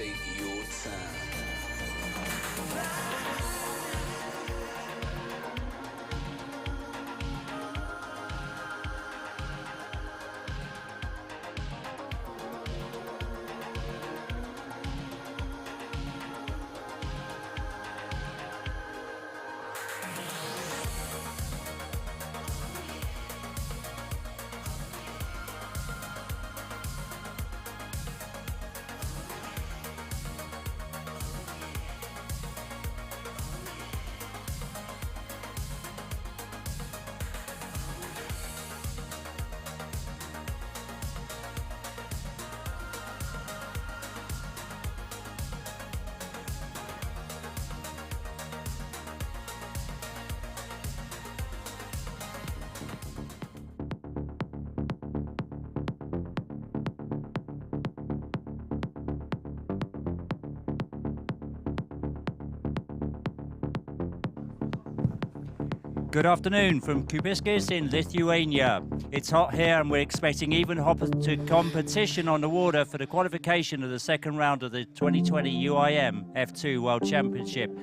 take your time. Good afternoon from Kupiskis in Lithuania. It's hot here and we're expecting even hotter competition on the water for the qualification of the second round of the 2020 UIM F2 World Championship.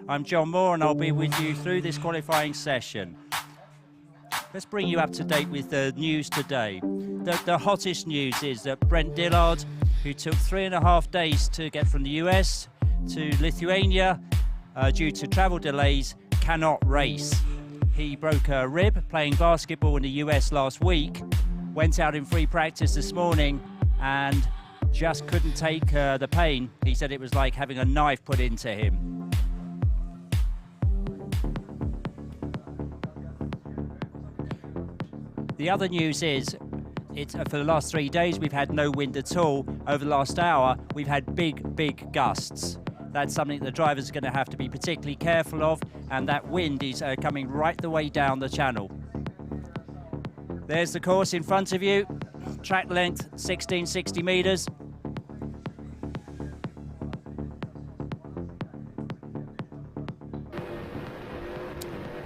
I'm John Moore and I'll be with you through this qualifying session. Let's bring you up to date with the news today. The hottest news is that Brent Dillard, who took 3.5 days to get from the US to Lithuania due to travel delays, cannot race. He broke a rib playing basketball in the US last week, went out in free practice this morning and just couldn't take the pain. He said it was like having a knife put into him. The other news is, for the last 3 days we've had no wind at all. Over the last hour we've had big gusts. That's something the drivers are going to have to be particularly careful of, and that wind is coming right the way down the channel. There's the course in front of you, track length 1660 meters.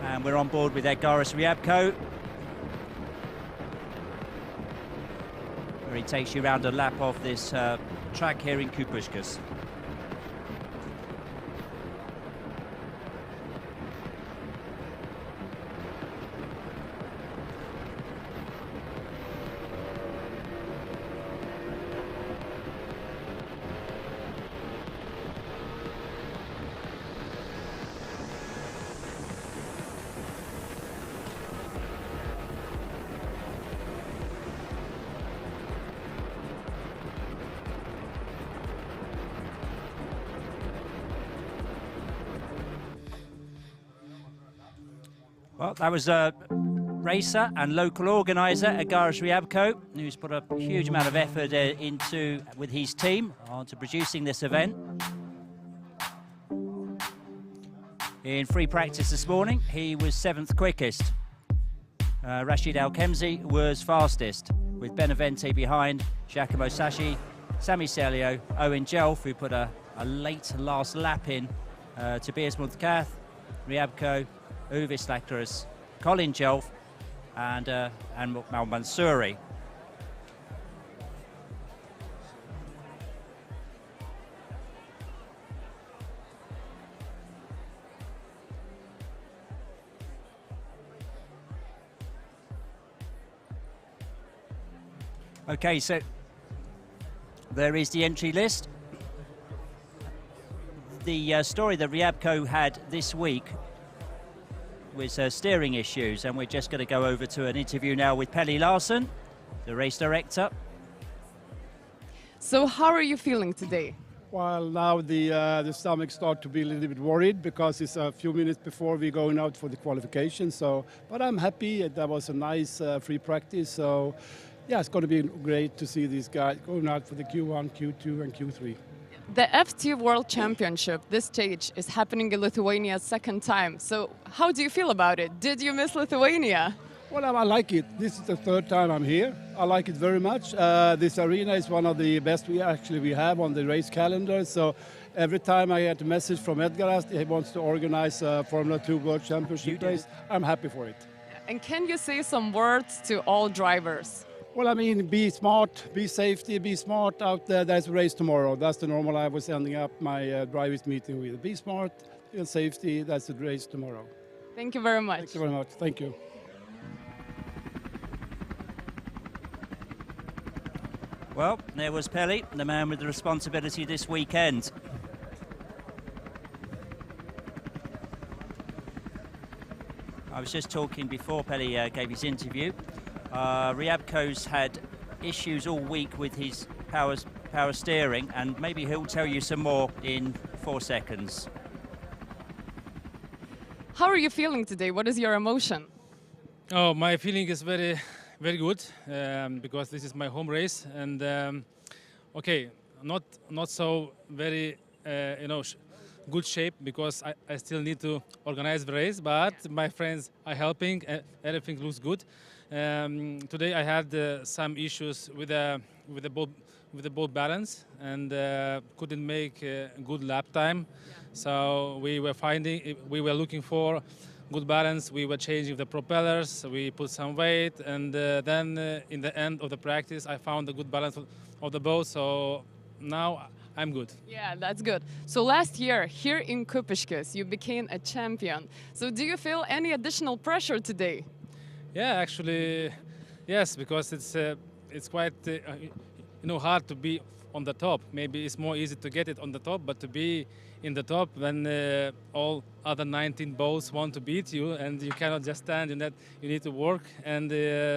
And we're on board with Edgaras Ryabko, where he takes you around a lap of this track here in Kupiškis. Well, that was a racer and local organiser, Edgaras Ryabko, who's put a huge amount of effort with his team onto producing this event. In free practice this morning, he was 7th quickest. Rashid Al-Kemzi was fastest, with Benavente behind, Giacomo Sassi, Sami Celio, Owen Jelf, who put a late last lap in, Tobias Muntkath, Ryabko, Uvis Lakras, Colin Jelf and Mal Mansouri. Okay, so there is the entry list. The story that Ryabko had this week was steering issues, and we're just going to go over to an interview now with Pelle Larsson, the race director. So how are you feeling today? Well, now the stomach starts to be a little bit worried because it's a few minutes before we're going out for the qualification. So, but I'm happy. That was a nice free practice. So, yeah, it's going to be great to see these guys going out for the Q1, Q2, and Q3. The F2 World Championship, this stage, is happening in Lithuania second time. So how do you feel about it? Did you miss Lithuania? Well, I like it. This is the third time I'm here. I like it very much. This arena is one of the best we have on the race calendar. So every time I get a message from Edgaras, he wants to organize a Formula 2 World Championship race, I'm happy for it. And can you say some words to all drivers? Well, I mean, be smart, be safety, be smart out there. There's a race tomorrow. That's the normal I was ending up my drivers meeting with. Be smart and safety. That's the race tomorrow. Thank you very much. Thank you very much. Thank you. Well, there was Peli, the man with the responsibility this weekend. I was just talking before Peli gave his interview. Ryabko's had issues all week with his power steering, and maybe he'll tell you some more in 4 seconds. How are you feeling today? What is your emotion? Oh, my feeling is very, very good because this is my home race, and okay, not so very good shape because I still need to organize the race, but my friends are helping. Everything looks good. Today I had some issues with the boat balance and couldn't make a good lap time. So we were looking for good balance. We were changing the propellers. We put some weight, and then in the end of the practice, I found a good balance of the boat. So now I'm good. Yeah, that's good. So last year here in Kupiškis, you became a champion. So do you feel any additional pressure today? Yeah, actually, yes, because it's quite hard to be on the top. Maybe it's more easy to get it on the top, but to be in the top when all other 19 boats want to beat you, and you cannot just stand in that. You need to work, and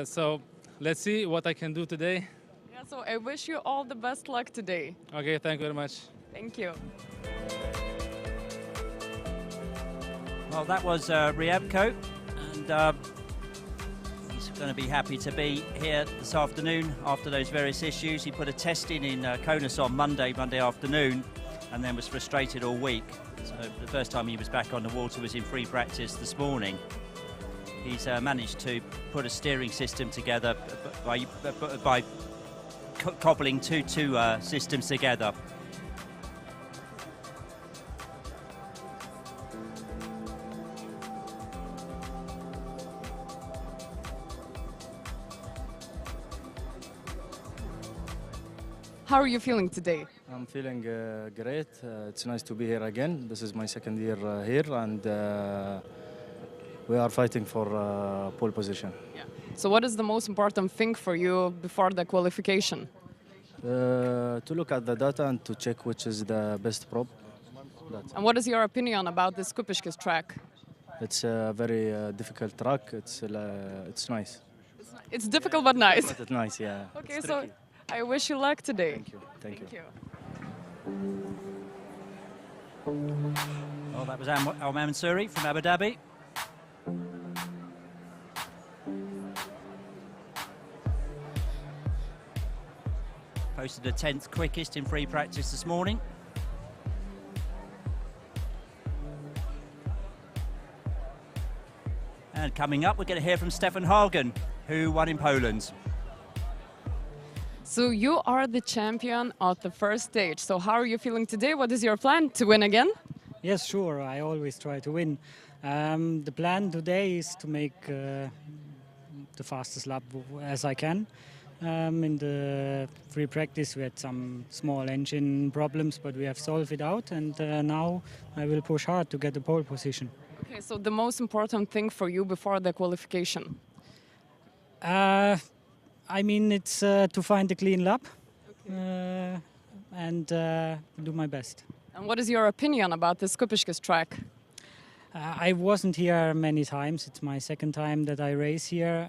so let's see what I can do today. Yeah, so I wish you all the best luck today. Okay, thank you very much. Thank you. Well, that was Ryabko, and he's going to be happy to be here this afternoon after those various issues. He put a test in Kaunas on Monday afternoon, and then was frustrated all week. So the first time he was back on the water was in free practice this morning. He's managed to put a steering system together by cobbling two systems together. How are you feeling today? I'm feeling great. It's nice to be here again. This is my second year here, and we are fighting for pole position. Yeah. So what is the most important thing for you before the qualification? To look at the data and to check which is the best prop. And what is your opinion about this Kupiškis track? It's a very difficult track. It's nice. It's difficult but nice. But it's nice, yeah. Okay, It's so tricky. I wish you luck today. Thank you. Thank you. Well, that was Al Mansouri from Abu Dhabi. Posted a 10th quickest in free practice this morning. And coming up, we're going to hear from Stefan Hagen, who won in Poland. So you are the champion of the first stage. So how are you feeling today? What is your plan? To win again? Yes, sure. I always try to win. The plan today is to make the fastest lap as I can. In the free practice we had some small engine problems, but we have solved it out, and now I will push hard to get the pole position. Okay, so the most important thing for you before the qualification? I mean, it's to find a clean lap and do my best. And what is your opinion about this Kupiškis track? I wasn't here many times. It's my second time that I race here.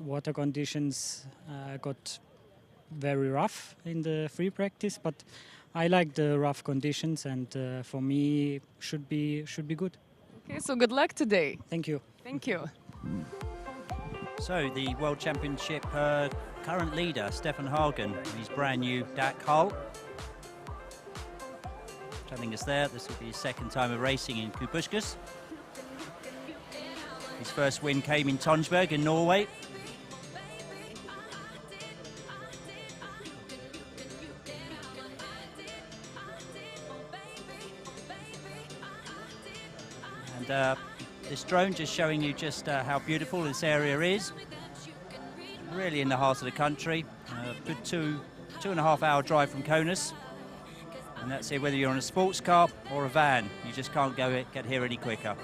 Water conditions got very rough in the free practice, but I like the rough conditions, and for me should be good. Okay, so good luck today. Thank you. Thank you. So the World Championship current leader, Stefan Hagen, his brand new DAC hull. Telling us there, this will be his second time of racing in Kupiškis. His first win came in Tonsberg in Norway. And this drone just showing you just how beautiful this area is. really in the heart of the country. Good two and a half hour drive from Kaunas. And that's it, whether you're on a sports car or a van, you just can't get here any quicker.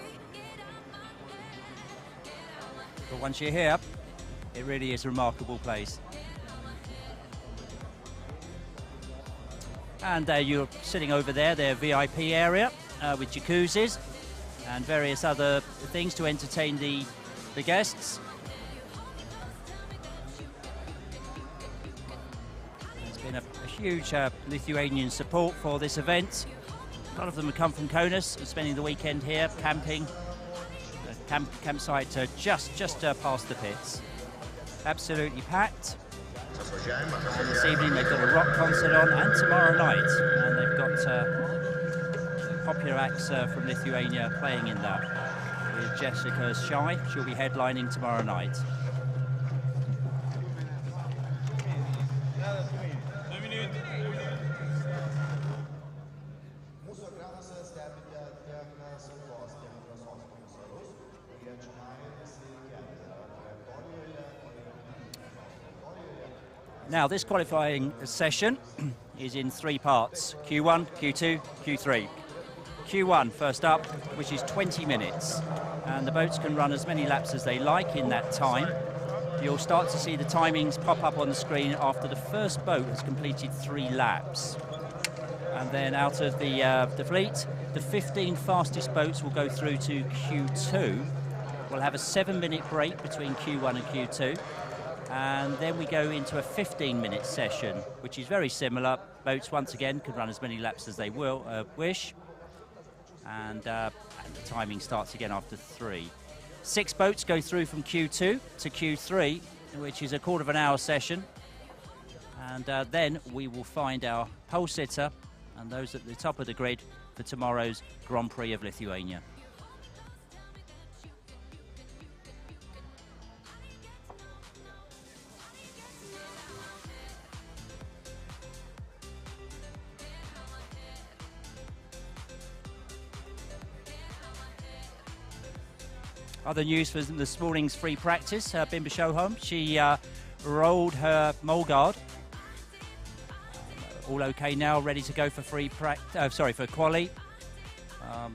But once you're here, it really is a remarkable place. And you're sitting over there, their VIP area with jacuzzis and various other things to entertain the guests. There's been a huge Lithuanian support for this event. A lot of them have come from Kaunas and spending the weekend here camping. Campsite just past the pits. Absolutely packed. And this evening they've got a rock concert on, and tomorrow night, and they've got popular acts from Lithuania playing in that. With Jessica Shy, she'll be headlining tomorrow night. Now, this qualifying session is in 3 parts: Q1, Q2, Q3. Q1 first up, which is 20 minutes, and the boats can run as many laps as they like in that time. You'll start to see the timings pop up on the screen after the first boat has completed 3 laps. And then out of the fleet, the 15 fastest boats will go through to Q2. We'll have a 7-minute break between Q1 and Q2. And then we go into a 15-minute session, which is very similar. Boats, once again, can run as many laps as they wish. And the timing starts again after 3. 6 boats go through from Q2 to Q3, which is a quarter of an hour session. And then we will find our pole sitter and those at the top of the grid for tomorrow's Grand Prix of Lithuania. Other news for this morning's free practice, Bimba Shoham, she rolled her mole guard. All okay now, ready to go for for quali. Her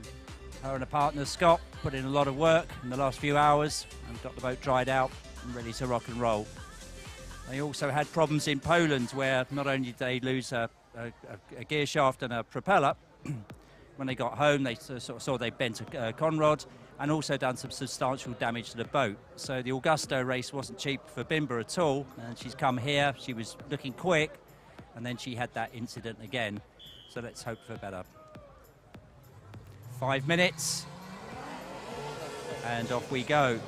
and her partner Scott put in a lot of work in the last few hours and got the boat dried out and ready to rock and roll. They also had problems in Poland where not only did they lose a gear shaft and a propeller, when they got home they sort of saw they bent a conrod and also done some substantial damage to the boat. So the Augusto race wasn't cheap for Bimba at all, and she's come here, she was looking quick, and then she had that incident again. So let's hope for better. 5 minutes, and off we go.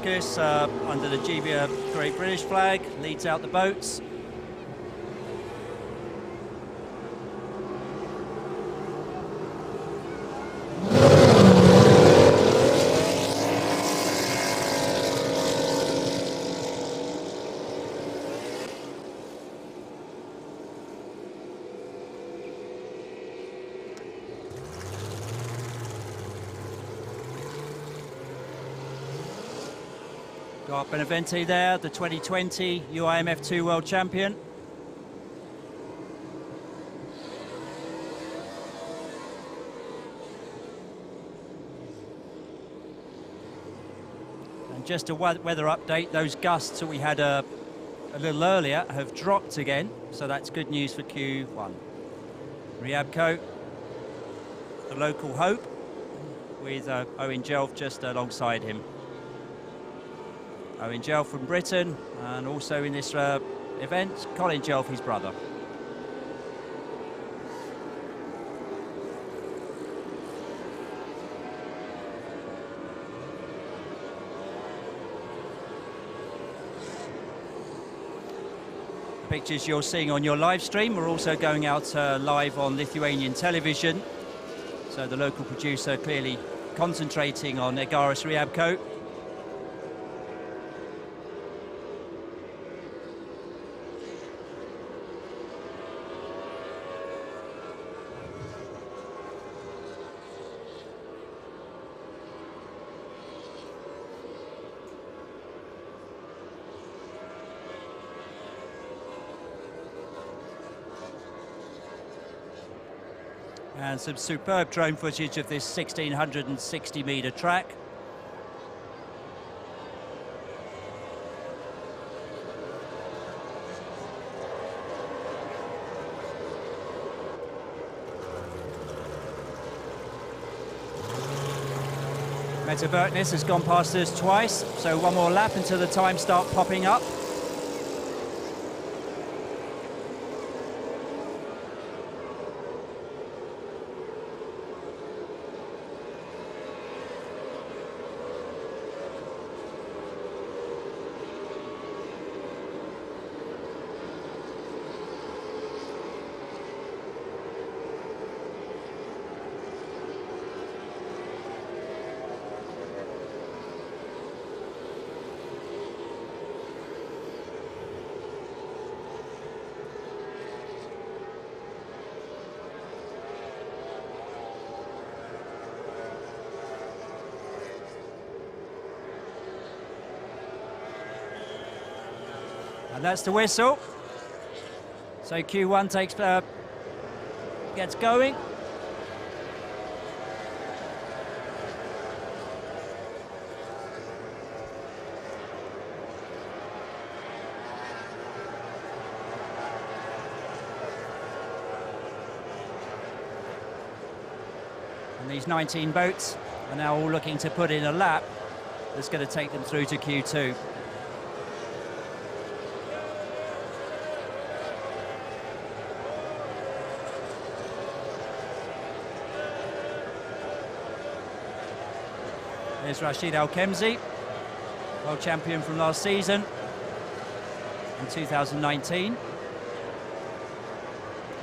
Kupiskis under the GBA Great British flag leads out the boats. Got Benevente there, the 2020 UIM F2 World Champion. And just a weather update, those gusts that we had a little earlier have dropped again, so that's good news for Q1. Ryabko, the local hope, with Owen Jelf just alongside him. Owen Jelf from Britain, and also in this event, Colin Jelf, his brother. The pictures you're seeing on your live stream are also going out live on Lithuanian television. So the local producer clearly concentrating on Egaris Riabko. And some superb drone footage of this 1,660-metre track. Mette Berknes has gone past us twice, so one more lap until the times start popping up. And that's the whistle. So Q1 gets going. And these 19 boats are now all looking to put in a lap that's going to take them through to Q2. There's Rashid Al-Khemzi, world champion from last season in 2019.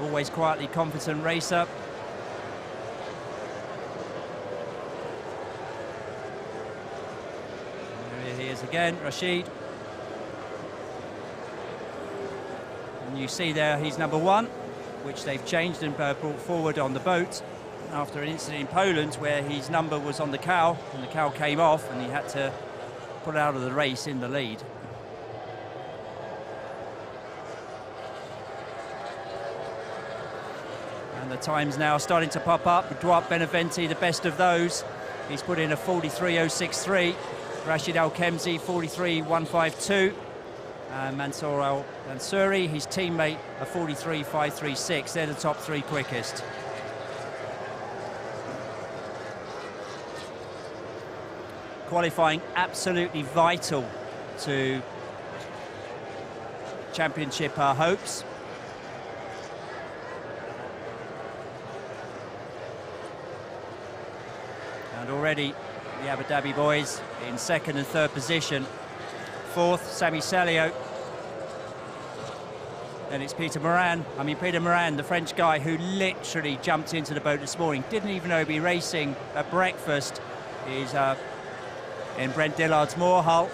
Always quietly competent racer. There he is again, Rashid. And you see there he's number 1, which they've changed and brought forward on the boat after an incident in Poland where his number was on the cow and the cow came off and he had to pull out of the race in the lead. And the times now starting to pop up. Duarte Beneventi, the best of those. He's put in a 43.063. Rashid Al-Khemzi, 43.152. And Mansour Al-Mansuri, his teammate, a 43.536. They're the top 3 quickest. Qualifying absolutely vital to championship hopes. And already the Abu Dhabi boys in 2nd and 3rd position. 4th, Sami Salio. Then it's Peter Moran. I mean, Peter Moran, the French guy who literally jumped into the boat this morning, didn't even know he'd be racing at breakfast. He's in Brent Dillard's Moorhull,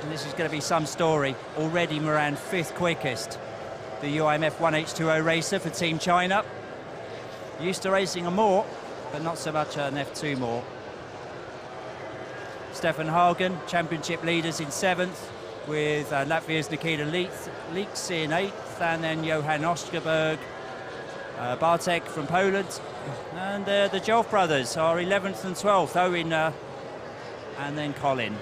and this is going to be some story. Already Moran 5th quickest. The UIM F1H2O racer for Team China. Used to racing a Moor, but not so much an F2 Moor. Stefan Hagen, championship leaders in 7th, with Latvia's Nikita Leeks in 8th, and then Johan Osterberg, Bartek from Poland, and the Jolf brothers are 11th and 12th, Owen and then Colin.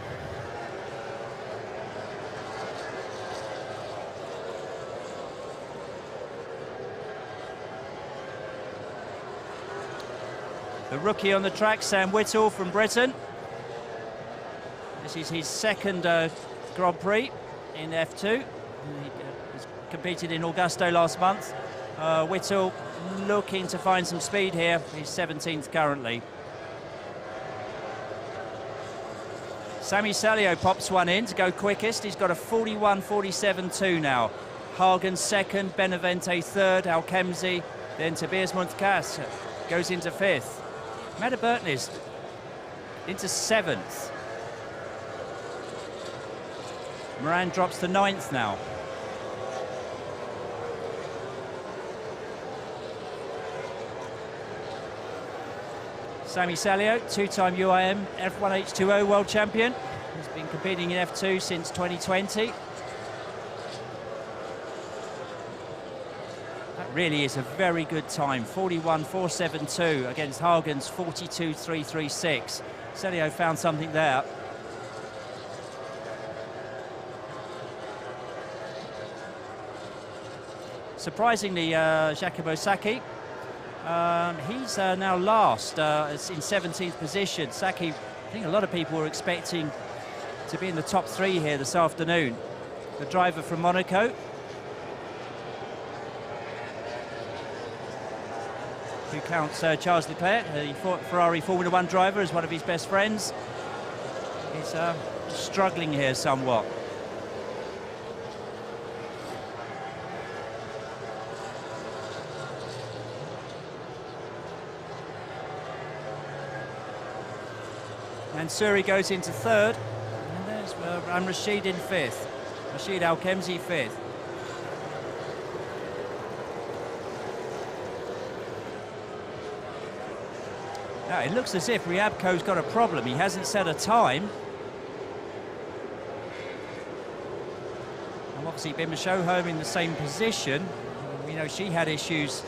The rookie on the track, Sam Whittle from Britain. This is his 2nd Grand Prix in F2. He competed in Augusto last month. Whittle looking to find some speed here. He's 17th currently. Sami Salio pops one in to go quickest. He's got a 41.47.2 now. Hagen 2nd, Benevente 3rd, Al-Khemzi, then Tobias Muntkas goes into 5th. Mette Bertnes into 7th. Moran drops to 9th now. Sami Salio, two-time UIM F1 H2O world champion. He's been competing in F2 since 2020. That really is a very good time, 41.472 against Hagen's 42.336. Salio found something there. Surprisingly, Giacomo Sacchi, he's now last in 17th position. Sacchi, I think a lot of people were expecting to be in the top 3 here this afternoon. The driver from Monaco, who counts Charles Leclerc, the Ferrari Formula 1 driver, as one of his best friends, is struggling here somewhat. And Suri goes into 3rd, and there's Rashid in 5th. Rashid Al-Khemzi 5th. Now it looks as if Ryabko's got a problem. He hasn't set a time. And obviously Bimba Shohome in the same position. You know, she had issues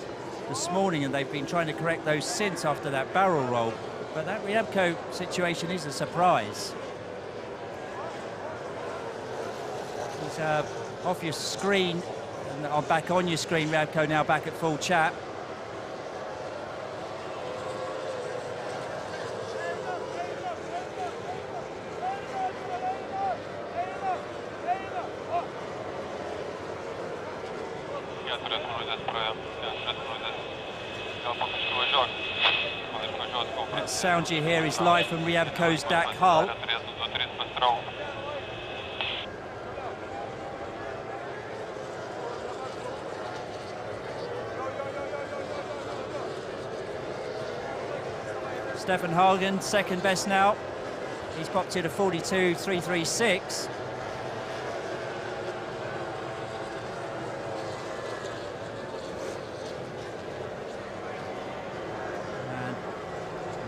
this morning, and they've been trying to correct those since after that barrel roll. But that Ryabko situation is a surprise. He's off your screen, and back on your screen. Ryabko now back at full chat. That sound you hear is live from Ryabko's DAC hull. Stefan Hagen, second best now. He's popped it a 42.336.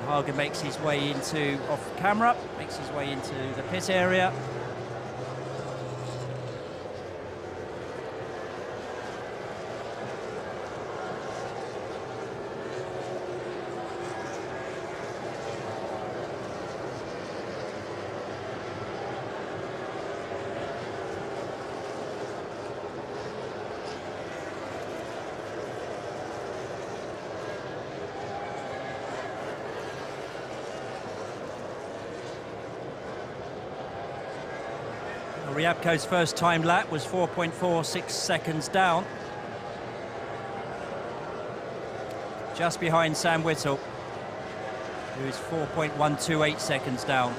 Hagen makes his way into off camera, makes his way into the pit area. Ryabko's first time lap was 4.46 seconds down. Just behind Sam Whittle, who is 4.128 seconds down.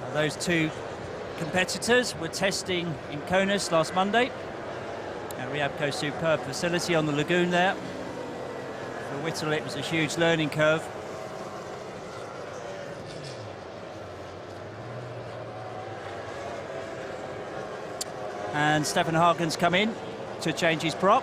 Now, those two competitors were testing in Kaunas last Monday. And Ryabko's superb facility on the lagoon there. For Whittle, it was a huge learning curve. And Stefan Hagen's come in to change his prop.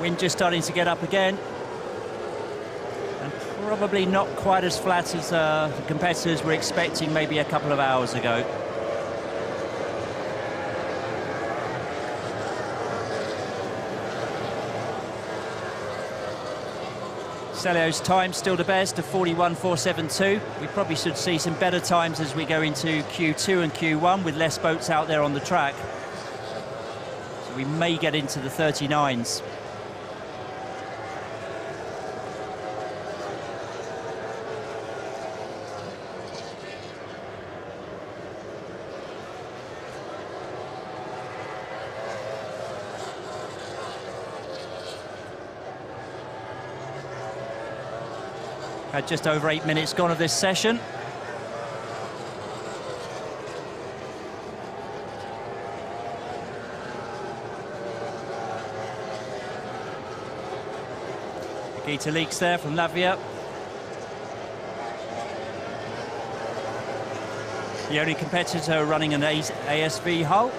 Wind just starting to get up again. And probably not quite as flat as the competitors were expecting maybe a couple of hours ago. Celio's time still the best of 41.472. We probably should see some better times as we go into Q2 and Q1 with less boats out there on the track. So we may get into the 39s. Had just over 8 minutes gone of this session. Gita Leaks there from Latvia. The only competitor running an ASV hull.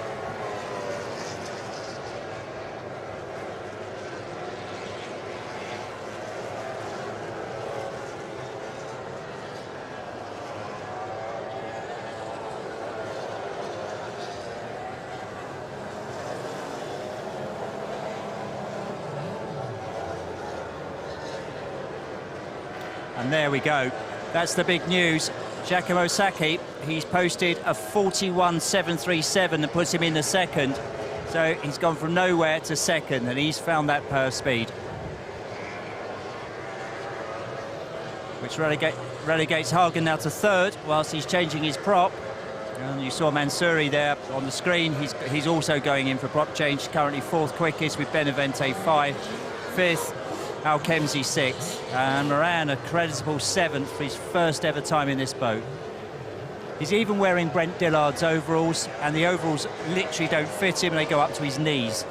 And there we go. That's the big news. Giacomo Sacchi, he's posted a 41.737 that puts him in the second. So he's gone from nowhere to second, and he's found that per speed, which relegates Hagen now to third, whilst he's changing his prop. And you saw Mansouri there on the screen. He's also going in for prop change. Currently fourth quickest, with Benavente fifth. Al-Kemsi sixth, and Moran a creditable seventh for his first ever time in this boat. He's even wearing Brent Dillard's overalls, and the overalls literally don't fit him, and they go up to his knees.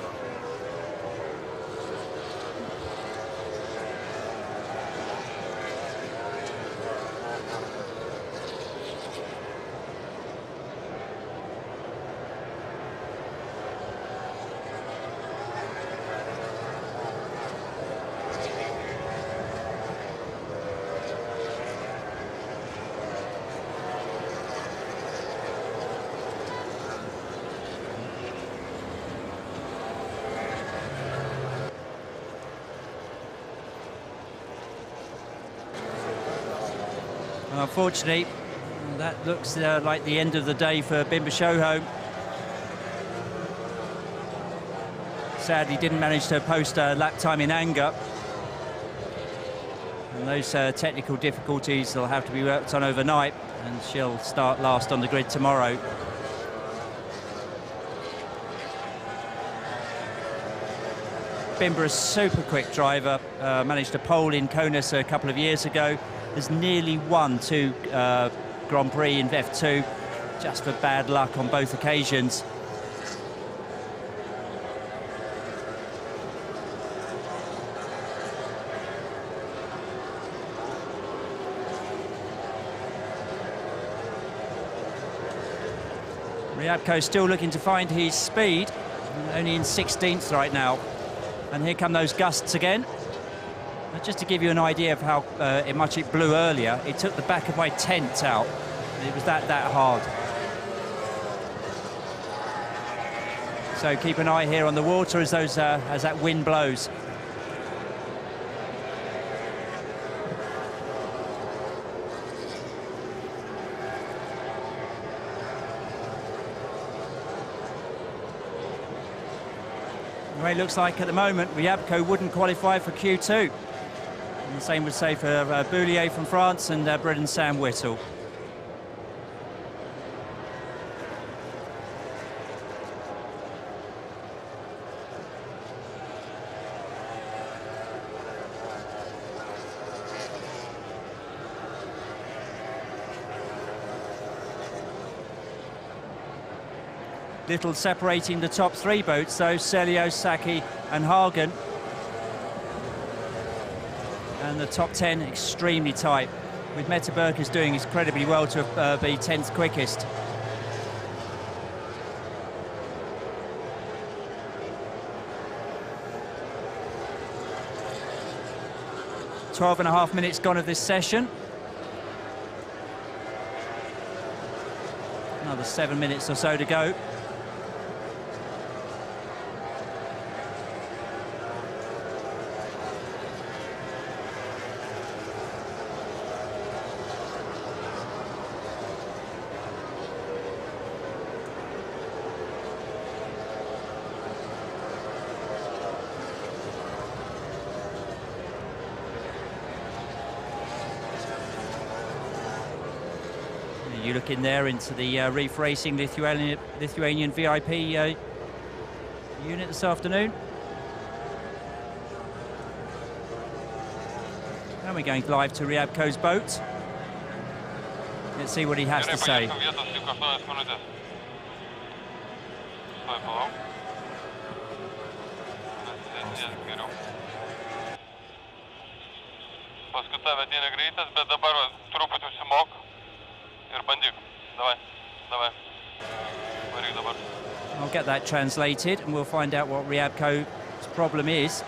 Unfortunately, that looks like the end of the day for Bimba Shoho. Sadly, didn't manage to post a lap time in anger. And those technical difficulties will have to be worked on overnight, and she'll start last on the grid tomorrow. Bimba, a super quick driver, managed to pole in Kaunas a couple of years ago. Has nearly won 2 Grand Prix in F2, just for bad luck on both occasions. Ryabko still looking to find his speed, only in 16th right now. And here come those gusts again. Just to give you an idea of how much it blew earlier, it took the back of my tent out. It was that hard. So keep an eye here on the water as that wind blows. The way it looks like at the moment, Ryabko wouldn't qualify for Q2. And the same would say for Boulier from France and Brendan Sam Whittle. Little separating the top 3 boats, though, Selio, Sacchi and Hagen. And the top 10 extremely tight, with Mette Berkers doing incredibly well to be 10th quickest. "12.5 minutes gone of this session. Another 7 minutes or so to go. You look in there into the Reef Racing Lithuanian VIP unit this afternoon. And we're going live to Ryabko's boat. Let's see what he has to say. pas tave ateina greitas, bet dabar truputį užsimok ir bandyk. Davai, davai. Varyk dabar. I'll get that translated and we'll find out what Ryabko's problem is.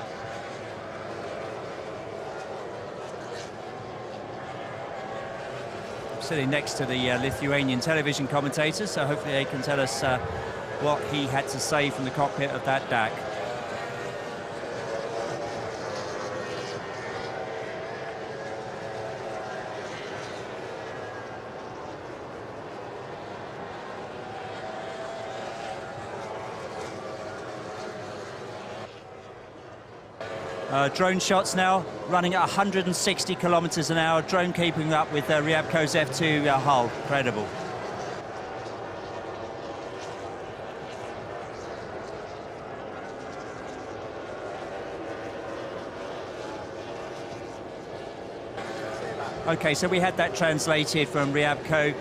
I'm sitting next to the Lithuanian television commentators, so hopefully they can tell us what he had to say from the cockpit of that DAC. Drone shots now, running at 160 kilometers an hour, drone keeping up with Ryabko's F2 hull. Incredible. Okay, so we had that translated from Ryabko.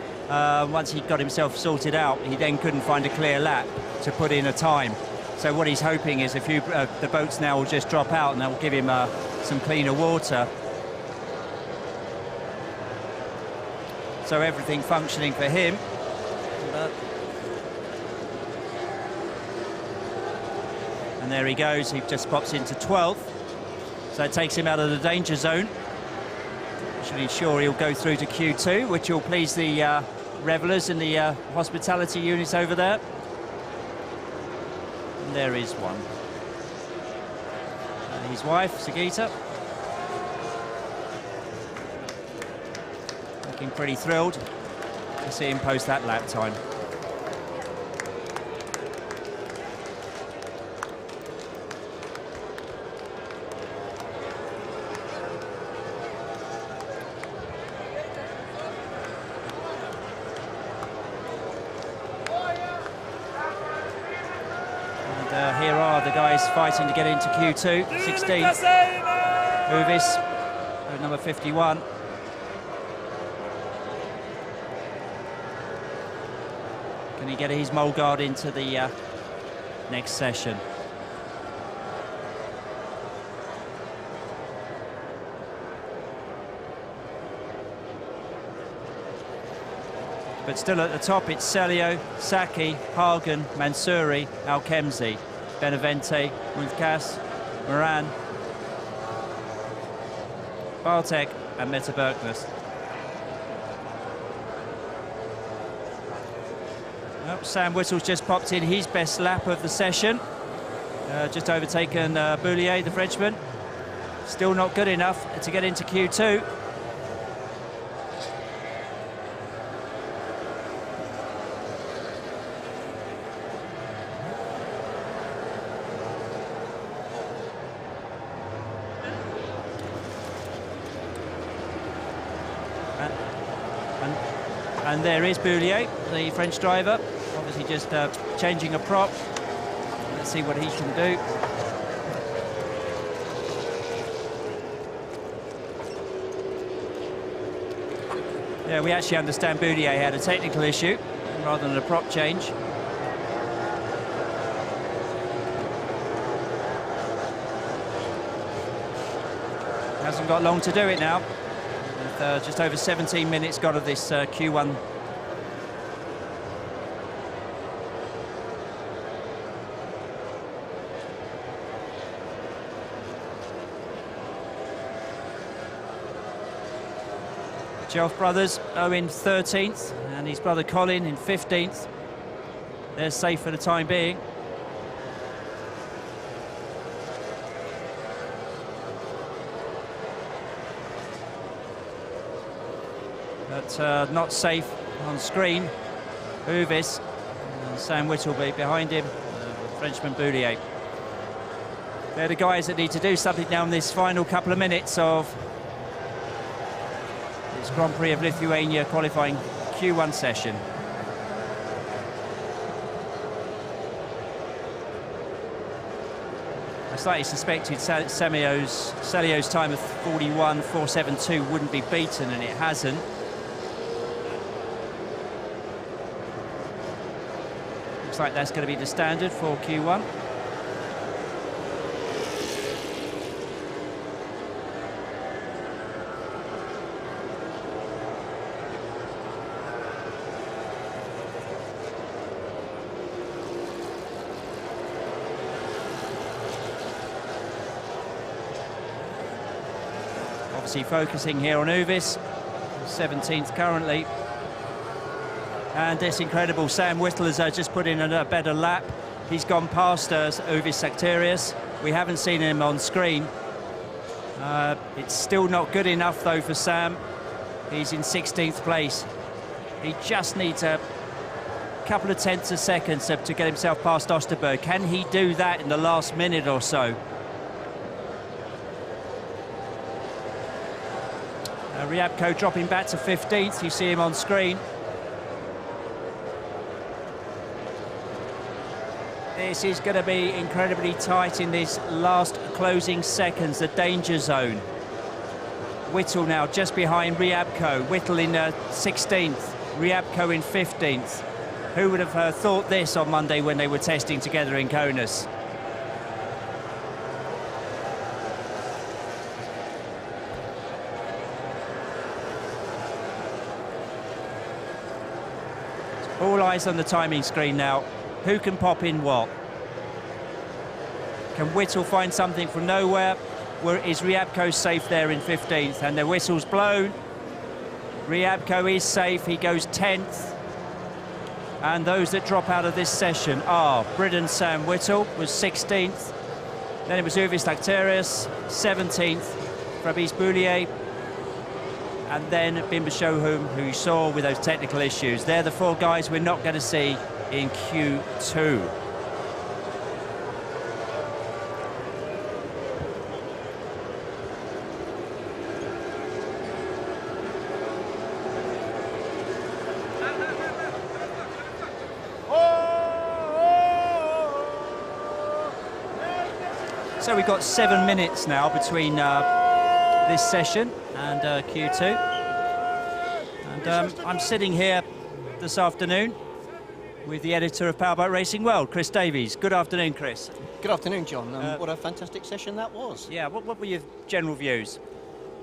Once he got himself sorted out, he then couldn't find a clear lap to put in a time. So what he's hoping is a few the boats now will just drop out and that will give him some cleaner water. So everything functioning for him. And there he goes, he just pops into 12th. So it takes him out of the danger zone. Should ensure he'll go through to Q2, which will please the revellers in the hospitality units over there. And there is one. And his wife, Sagita. Looking pretty thrilled to see him post that lap time. Here are the guys fighting to get into Q2. 16, Uvis, number 51. Can he get his mole guard into the next session? But still at the top, it's Celio, Saki, Hagen, Mansouri, Alkemzi, Benavente, Munkas, Moran, Bartek and Meta Berknes. Oh, Sam Whittle's just popped in his best lap of the session. Just overtaken Boulier, the Frenchman. Still not good enough to get into Q2. And there is Boulier, the French driver, obviously just changing a prop. Let's see what he can do. Yeah, we actually understand Boulier had a technical issue rather than a prop change. Hasn't got long to do it now. Just over 17 minutes got of this Q1. Jelf brothers, Owen 13th, and his brother Colin in 15th. They're safe for the time being. But not safe on screen. Uvis and Sam Whittleby behind him, Frenchman Boulier. They're the guys that need to do something now in this final couple of minutes of this Grand Prix of Lithuania qualifying Q1 session. I slightly suspected Celio's time of 41.472 wouldn't be beaten, and it hasn't. Looks like that's going to be the standard for Q1. Obviously focusing here on Uvis, 17th currently. And it's incredible, Sam Whittle has just put in a better lap. He's gone past Uvis Sectarius. We haven't seen him on screen. It's still not good enough though for Sam. He's in 16th place. He just needs a couple of tenths of seconds to get himself past Osterberg. Can he do that in the last minute or so? Ryabko dropping back to 15th. You see him on screen. This is going to be incredibly tight in these last closing seconds, the danger zone. Whittle now just behind Ryabko. Whittle in 16th, Ryabko in 15th. Who would have thought this on Monday when they were testing together in Kaunas? All eyes on the timing screen now. Who can pop in what? Can Whittle find something from nowhere? Is Ryabko safe there in 15th? And the whistle's blown. Ryabko is safe, he goes 10th. And those that drop out of this session are Britain Sam Whittle was 16th. Then it was Uvis Lacterius, 17th. Fabrice Boulier. And then Bimba Shohum, who you saw with those technical issues. They're the 4 guys we're not going to see in Q2. So we've got 7 minutes now between this session and Q2. And I'm sitting here this afternoon with the editor of Powerboat Racing World, Chris Davies. Good afternoon, Chris. Good afternoon, John. What a fantastic session that was. Yeah, what were your general views?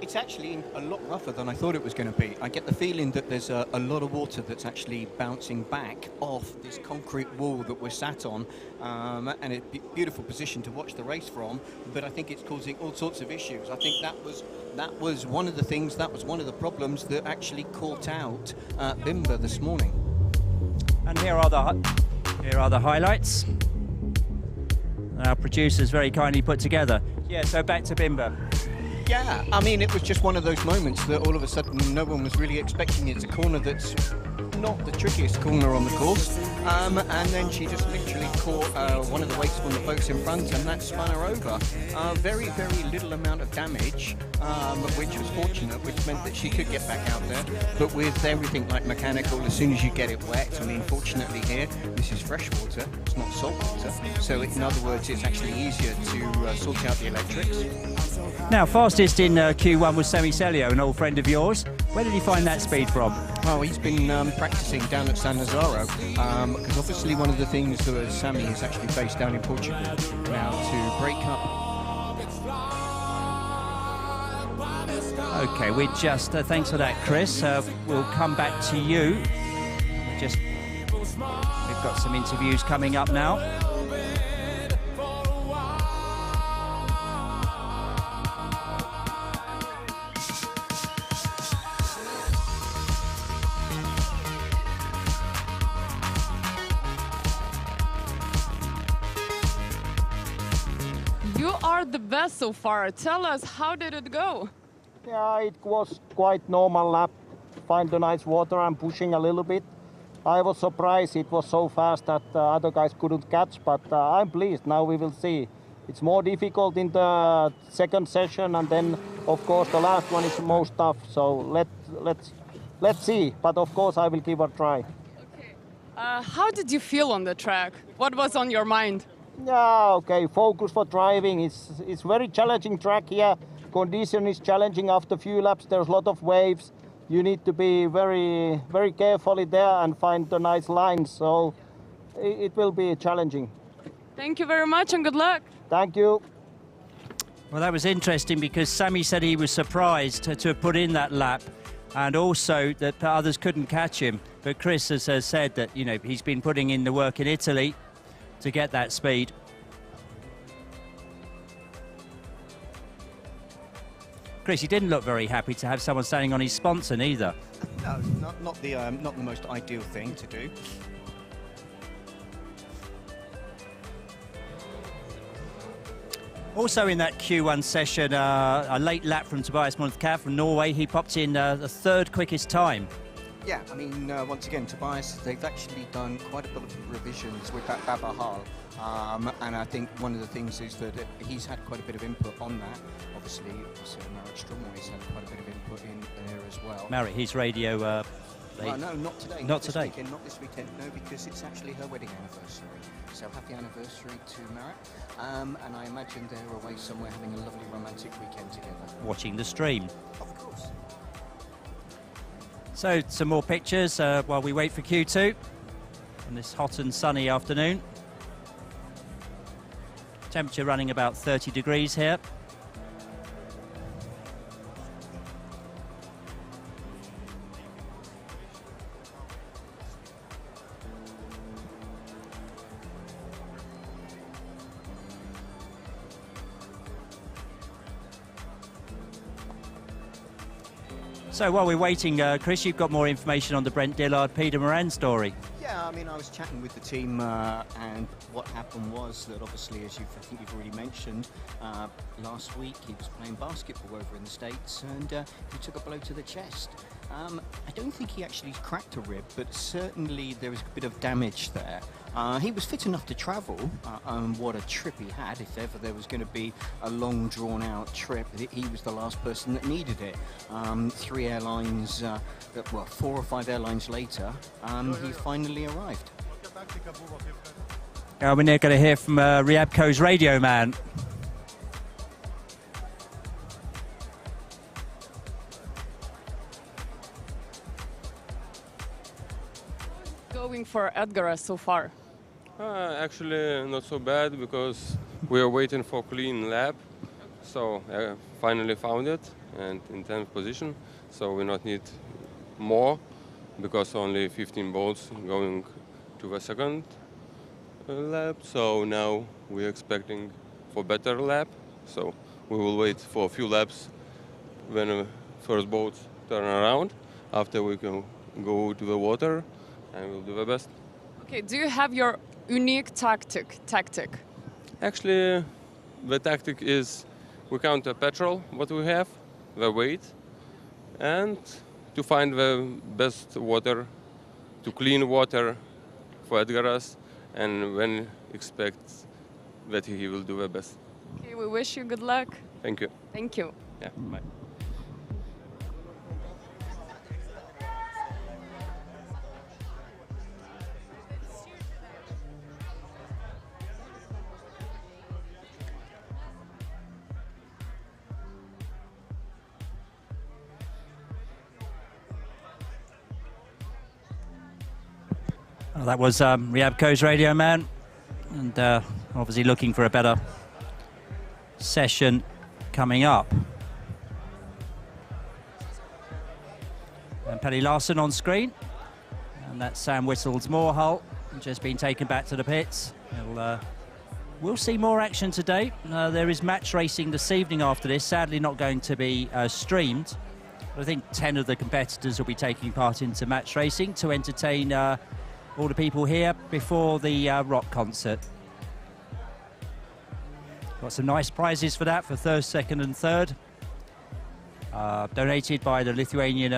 It's actually a lot rougher than I thought it was going to be. I get the feeling that there's a lot of water that's actually bouncing back off this concrete wall that we're sat on, and a beautiful position to watch the race from, but I think it's causing all sorts of issues. I think that was one of the things, that was one of the problems that actually caught out Bimba this morning. And here are the highlights. Our producers very kindly put together. Yeah, so back to Bimba. Yeah, I mean, it was just one of those moments that all of a sudden no one was really expecting. It's a corner that's not the trickiest corner on the course, and then she just literally caught one of the weights from the boats in front, and that spun her over. Very, very little amount of damage, which was fortunate, which meant that she could get back out there. But with everything like mechanical, as soon as you get it wet, I mean, fortunately here, this is fresh water, it's not salt water, so in other words, it's actually easier to sort out the electrics. Now, fastest in Q1 was Sami Celio, an old friend of yours. Where did he find that speed from? Well, he's been practicing down at San Nazaro, because obviously one of the things that Sami is actually based down in Portugal now to break up. Okay, we just, thanks for that, Chris. We'll come back to you. We've got some interviews coming up now. You are the best so far. Tell us, how did it go? Yeah, it was quite normal lap. Find the nice water and pushing a little bit. I was surprised it was so fast that other guys couldn't catch, but I'm pleased. Now we will see. It's more difficult in the second session, and then of course the last one is most tough. So let's see. But of course I will give a try. Okay. How did you feel on the track? What was on your mind? Yeah, okay. Focus for driving. It's very challenging track here. Condition is challenging after few laps. There's a lot of waves. You need to be very, very carefully there and find the nice lines. So it will be challenging. Thank you very much and good luck. Thank you. Well, that was interesting because Sami said he was surprised to have put in that lap, and also that others couldn't catch him. But Chris has said that, you know, he's been putting in the work in Italy to get that speed. Chris, he didn't look very happy to have someone standing on his sponsor neither. No, not the most ideal thing to do. Also in that Q1 session, a late lap from Tobias Montcalf from Norway. He popped in the third quickest time. Yeah, I mean, once again, Tobias, they've actually done quite a bit of revisions with that Babahal. And I think one of the things is that he's had quite a bit of input on that. Obviously, so Marit Strumway's had quite a bit of input in there as well. Marit, his radio... well, no, not today. Not today? Weekend, not this weekend, no, because it's actually her wedding anniversary. So happy anniversary to Marit. And I imagine they're away somewhere having a lovely romantic weekend together. Watching the stream. Of course. So, some more pictures while we wait for Q2 on this hot and sunny afternoon. Temperature running about 30 degrees here. So while we're waiting, Chris, you've got more information on the Brent Dillard, Peter Moran story. Yeah, I mean, I was chatting with the team, and what happened was that obviously, as I think you've already mentioned, last week he was playing basketball over in the States, and he took a blow to the chest. I don't think he actually cracked a rib, but certainly there was a bit of damage there. He was fit enough to travel, and what a trip he had. If ever there was going to be a long, drawn-out trip, he was the last person that needed it. 3 airlines, well, 4 or 5 airlines later, he finally arrived. We're now going to hear from Ryabko's radio man. Going for Edgar so far? Actually, not so bad, because we are waiting for clean lap. So I finally found it, and in 10th position. So we not need more, because only 15 bolts going to the second lap. So now we're expecting for better lap. So we will wait for a few laps when first boats turn around. After we can go to the water, and we'll do the best. Okay, do you have your unique tactic? Actually, the tactic is we count the petrol, what we have, the weight, and to find the best water, to clean water for Edgaras, and when expect that he will do the best. Okay, we wish you good luck. Thank you. Thank you. Yeah, bye. Well, that was Ryabko's radio man, and obviously looking for a better session coming up. And Penny Larson on screen, and that's Sam Whittle's Moorhull, just been taken back to the pits. We'll see more action today. There is match racing this evening after this, sadly not going to be streamed. But I think 10 of the competitors will be taking part into match racing to entertain all the people here before the rock concert. Got some nice prizes for that, for first, second and third. Donated by the Lithuanian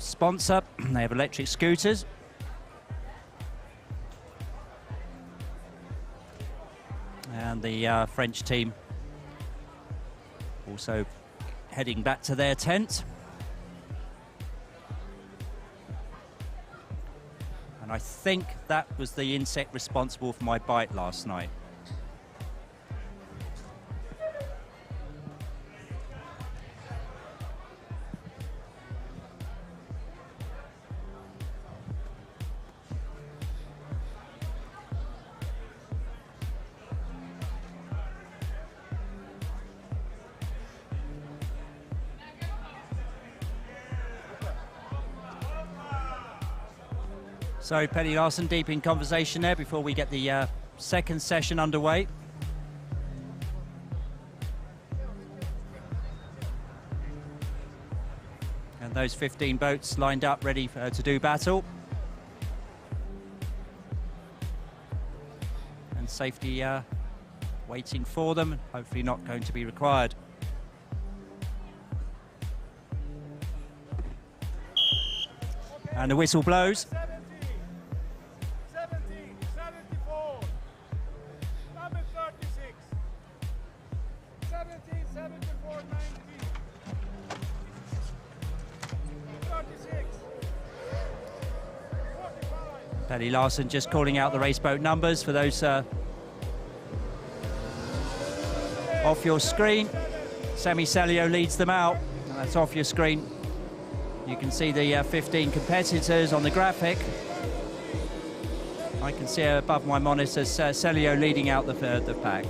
sponsor. They have electric scooters. And the French team also heading back to their tent. And I think that was the insect responsible for my bite last night. So Penny Larson deep in conversation there before we get the second session underway. And those 15 boats lined up ready to do battle. And safety waiting for them, hopefully not going to be required. And the whistle blows. 74, number 36, 17, 74, 19, 36, 45. Paddy Larson just calling out the race boat numbers for those off your screen. Sami Salio leads them out, and that's off your screen. You can see the 15 competitors on the graphic. I can see above my monitors Salio leading out the pack.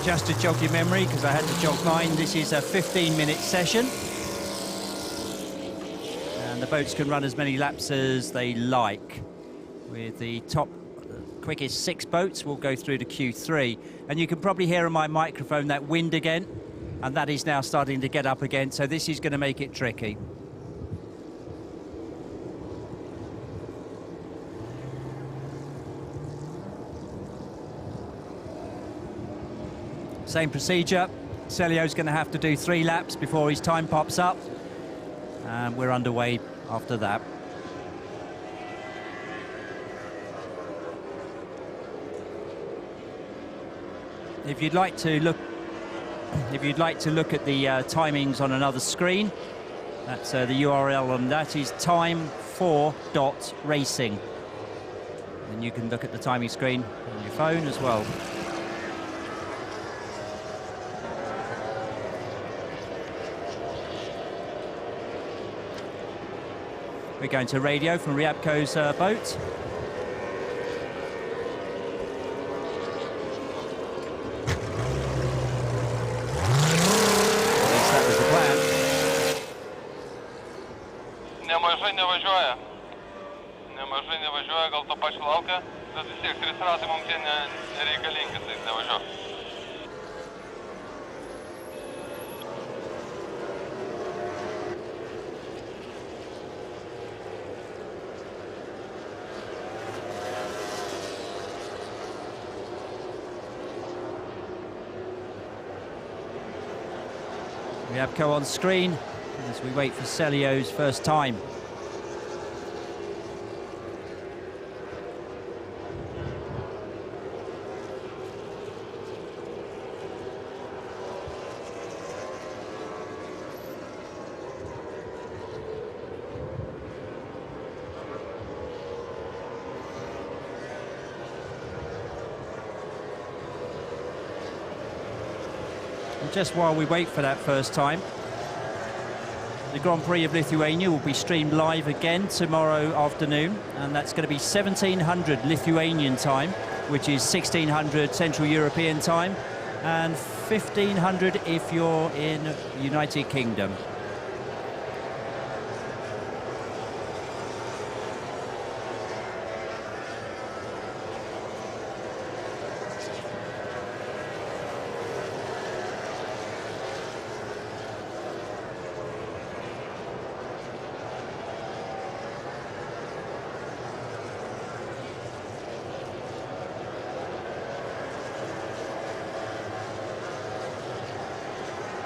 Just to jog your memory, because I had to jog mine, this is a 15-minute session. And the boats can run as many laps as they like. With the top quickest 6 boats, we'll go through to Q3. And you can probably hear on my microphone that wind again, and that is now starting to get up again, so this is going to make it tricky. Same procedure. Celio's going to have to do 3 laps before his time pops up. And we're underway after that. If you'd like to look at the timings on another screen, that's the URL on that is time4.racing. And you can look at the timing screen on your phone as well. We're going to radio from Ryabko's boat. At least that was the plan. Nemažai nevažiuoja. Nemažai nevažiuoja, gal to pačiu laukia, bet vis tiek 3 ratai mums jie nereikalingi, tai nevažiuoja. Ryabko on screen as we wait for Celio's first time. Just while we wait for that first time, the Grand Prix of Lithuania will be streamed live again tomorrow afternoon, and that's going to be 1700 Lithuanian time, which is 1600 Central European time, and 1500 if you're in United Kingdom.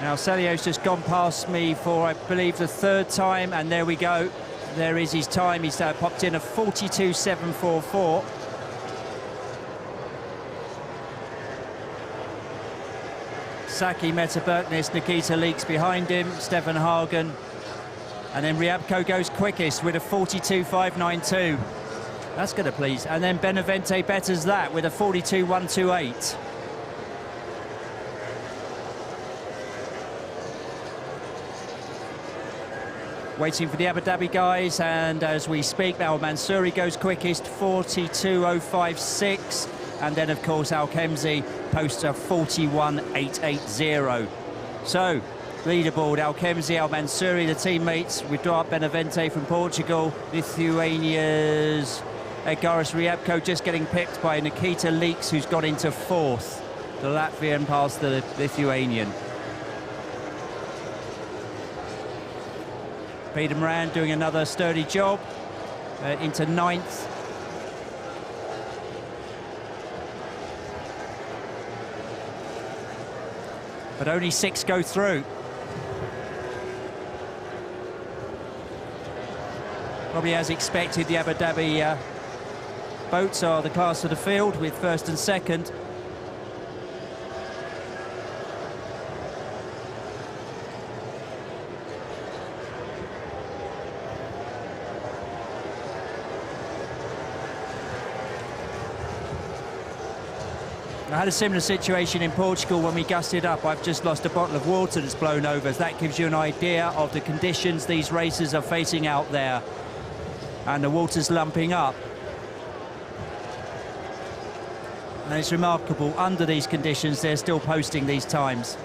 Now Celio's just gone past me for, I believe, the 3rd time, and there we go. There is his time. He's popped in a 42.744. Saki, Meta Berknes, Nikita Leaks behind him, Stefan Hagen. And then Ryabko goes quickest with a 42.592. That's going to please. And then Benavente betters that with a 42.128. Waiting for the Abu Dhabi guys, and as we speak, Al Mansouri goes quickest, 42.056, and then of course Al Kemzi posts a 41.880. So leaderboard. Alkemzi, Al-Mansouri, the teammates. We've got Benavente from Portugal. Lithuania's Edgaras Riabko just getting picked by Nikita Leeks, who's got into 4th. The Latvian past the Lithuanian. Peter Moran doing another sturdy job, into 9th. But only 6 go through. Probably as expected, the Abu Dhabi boats are the class of the field with 1st and 2nd. I had a similar situation in Portugal when we gusted up. I've just lost a bottle of water that's blown over. That gives you an idea of the conditions these racers are facing out there. And the water's lumping up. And it's remarkable, under these conditions, they're still posting these times.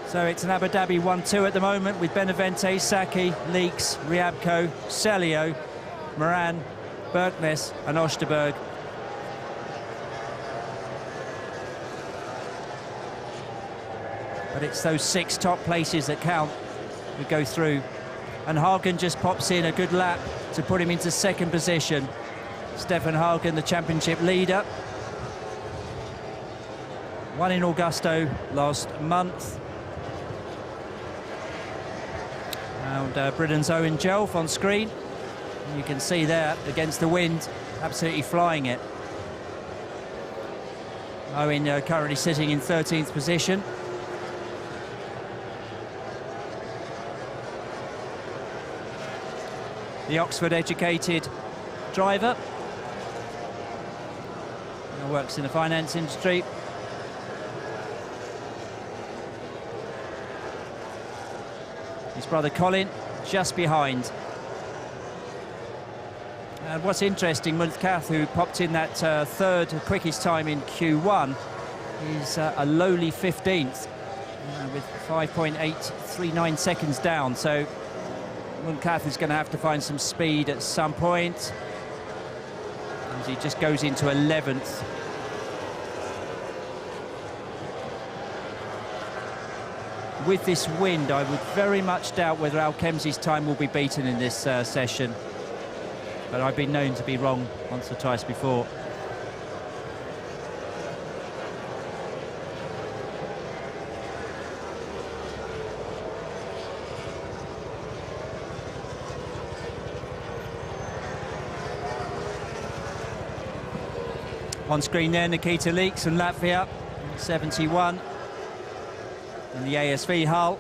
So it's an Abu Dhabi 1-2 at the moment with Benavente, Saki, Leeks, Riabko, Celio, Moran, Berknes and Osterberg. But it's those 6 top places that count. We go through. And Hagen just pops in a good lap to put him into 2nd position. Stefan Hagen, the championship leader. Won in Augusto last month. And Britain's Owen Jelf on screen. You can see there against the wind, absolutely flying it. Owen currently sitting in 13th position. The Oxford-educated driver. Works in the finance industry. His brother Colin just behind. And what's interesting, Mulcath, who popped in that 3rd quickest time in Q1, is a lowly 15th with 5.839 seconds down. So Mulcath is going to have to find some speed at some point, as he just goes into 11th. With this wind, I would very much doubt whether Alkemzi's time will be beaten in this session. But I've been known to be wrong once or twice before. On screen there, Nikita Leeks from Latvia, 71. In the ASV hull.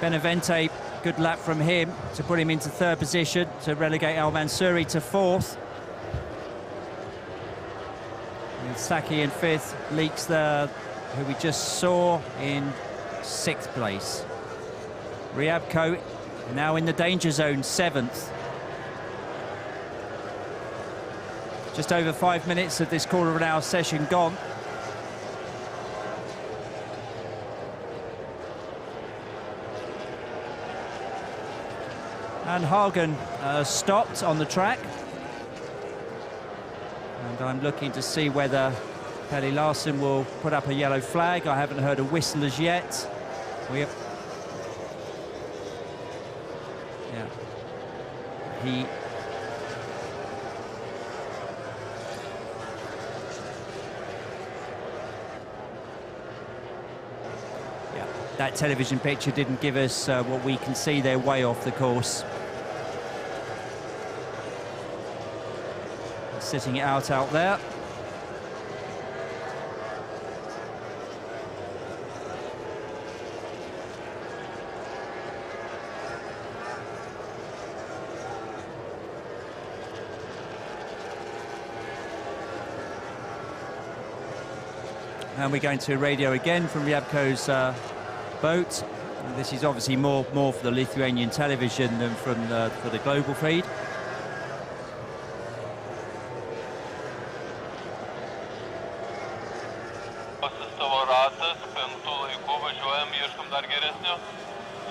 Benavente, good lap from him to put him into 3rd position, to relegate Al-Mansouri to 4th. And Saki in 5th, Leeks there, who we just saw in 6th place. Riabko now in the danger zone, 7th. Just over 5 minutes of this quarter of an hour session gone. And Hagen stopped on the track. And I'm looking to see whether Pelle Larsson will put up a yellow flag. I haven't heard a whistle as yet. Yeah. That television picture didn't give us what we can see. They're way off the course. Sitting it out there. And we're going to radio again from Ryabko's boat. And this is obviously more for the Lithuanian television than for the global feed. Savo ratas, 5 laiku važiuojam, ieškam dar geresnio.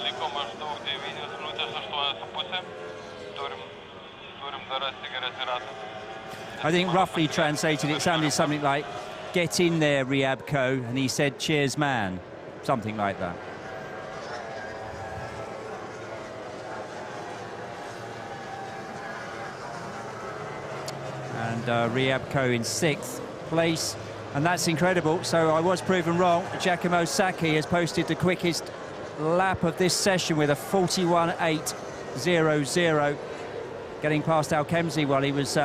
Liko maždaug 9 minutės 8,5. Turim dar rasti geresnį ratą. I think roughly translated, it sounded something like, "Get in there, Ryabko," and he said, "Cheers, man," something like that. And Ryabko in 6th place, and that's incredible. So I was proven wrong. Giacomo Sacchi has posted the quickest lap of this session with a 41.800, getting past Alkemzi while he was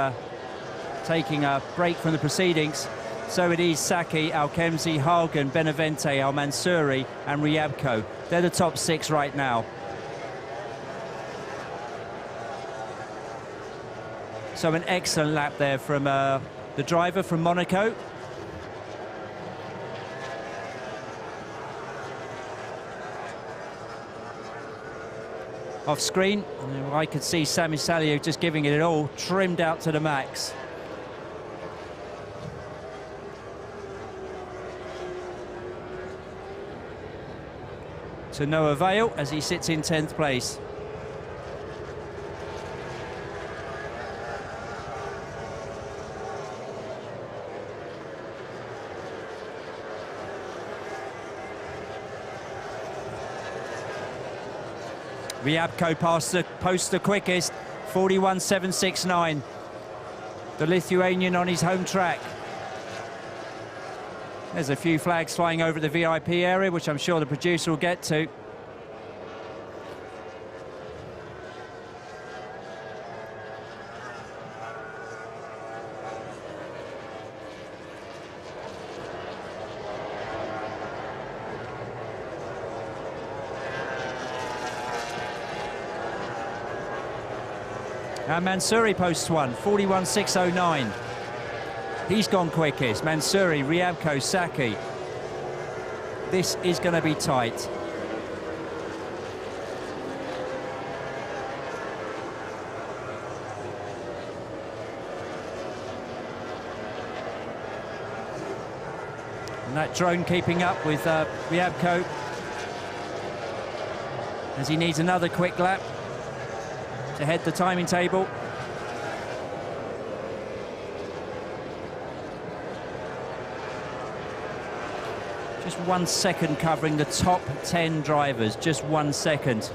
taking a break from the proceedings. So it is Sacchi, Alkemzi, Hagen, Benavente, Al-Mansouri and Ryabko. They're the top 6 right now. So an excellent lap there from the driver from Monaco. Off screen, I could see Sami Salio just giving it all, trimmed out to the max. To no avail as he sits in 10th place. Ryabko posts the quickest, 41.769. The Lithuanian on his home track. There's a few flags flying over the VIP area, which I'm sure the producer will get to. And Mansouri posts one, 41.609. He's gone quickest. Mansouri, Ryabko, Sacchi. This is going to be tight. And that drone keeping up with Ryabko as he needs another quick lap to head the timing table. Just 1 second covering the top 10 drivers, just 1 second.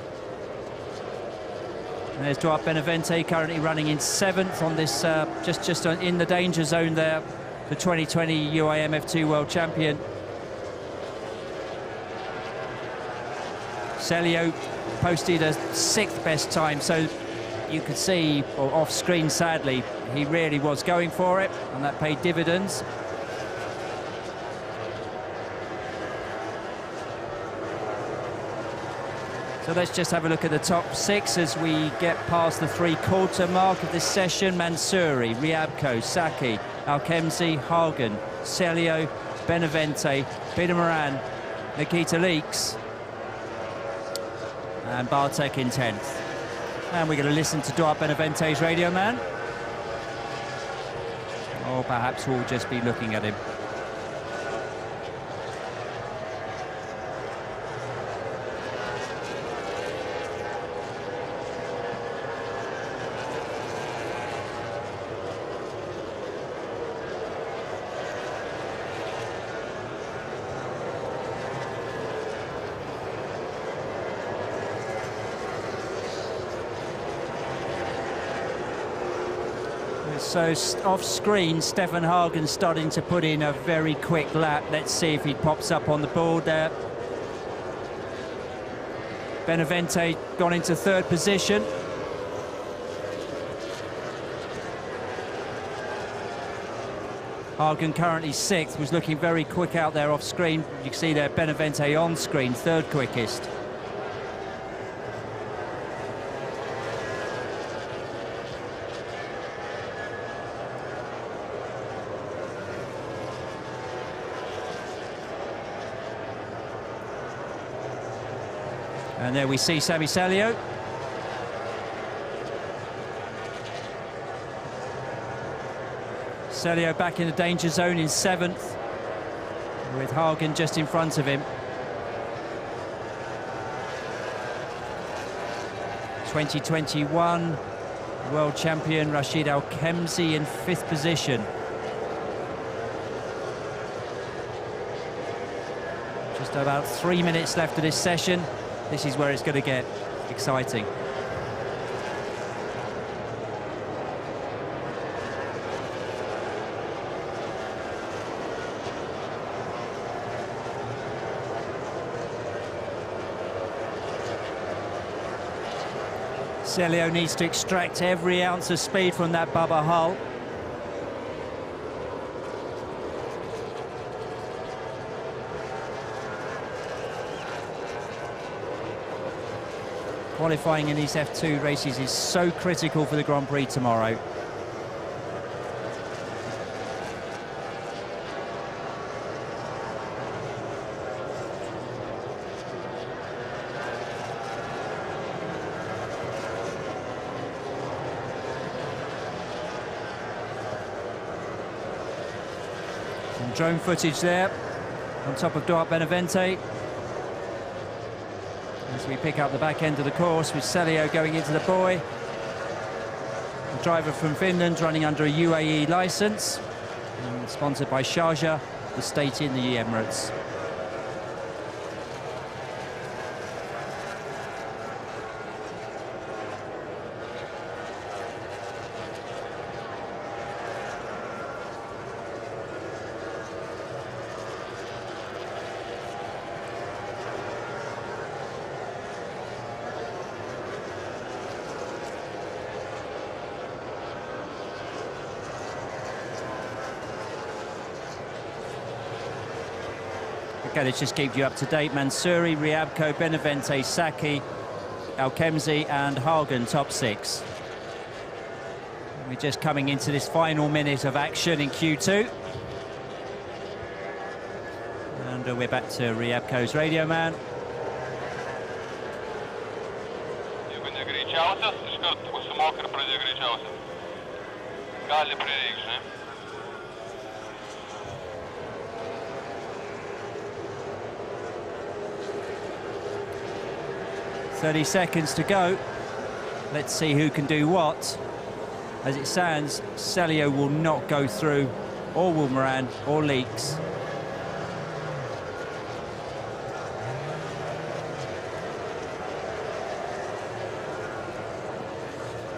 And there's Duarte Benavente currently running in 7th on this, just in the danger zone there, the 2020 UIM F2 World Champion. Celio posted a 6th best time, so you could see, or off screen sadly, he really was going for it, and that paid dividends. So let's just have a look at the top 6 as we get past the 3/4 mark of this session. Mansouri, Ryabko, Sacchi, Alkemzi, Hagen, Celio, Benavente, Peter Moran, Nikita Leaks, and Bartek in 10th. And we're going to listen to Duarte Benavente's radio man. Or perhaps we'll just be looking at him. So off screen, Stefan Hagen starting to put in a very quick lap. Let's see if he pops up on the board there. Benavente gone into 3rd position. Hagen currently 6th, was looking very quick out there off screen. You can see there Benavente on screen, 3rd quickest. And there we see Sami Salio. Salio back in the danger zone in 7th, with Hagen just in front of him. 2021 world champion Rashid Al-Khemzi in 5th position. Just about 3 minutes left of this session. This is where it's going to get exciting. Celio needs to extract every ounce of speed from that Bubba hull. Qualifying in these F2 races is so critical for the Grand Prix tomorrow. Some drone footage there on top of Duarte Benavente. As we pick up the back end of the course with Celio going into the buoy. The driver from Finland running under a UAE licence, and sponsored by Sharjah, the state in the Emirates. Okay, let's just keep you up to date. Mansouri, Ryabko, Benavente, Saki, Al-Khemzi and Hagen top 6. We're just coming into this final minute of action in Q2. And we're back to Ryabko's radio man. Jeigu negreičiausias, iškart užsimok ir pradėk greičiausias. Gali prireikti, žinai. 30 seconds to go. Let's see who can do what. As it stands, Celio will not go through, or will Moran, or Leaks.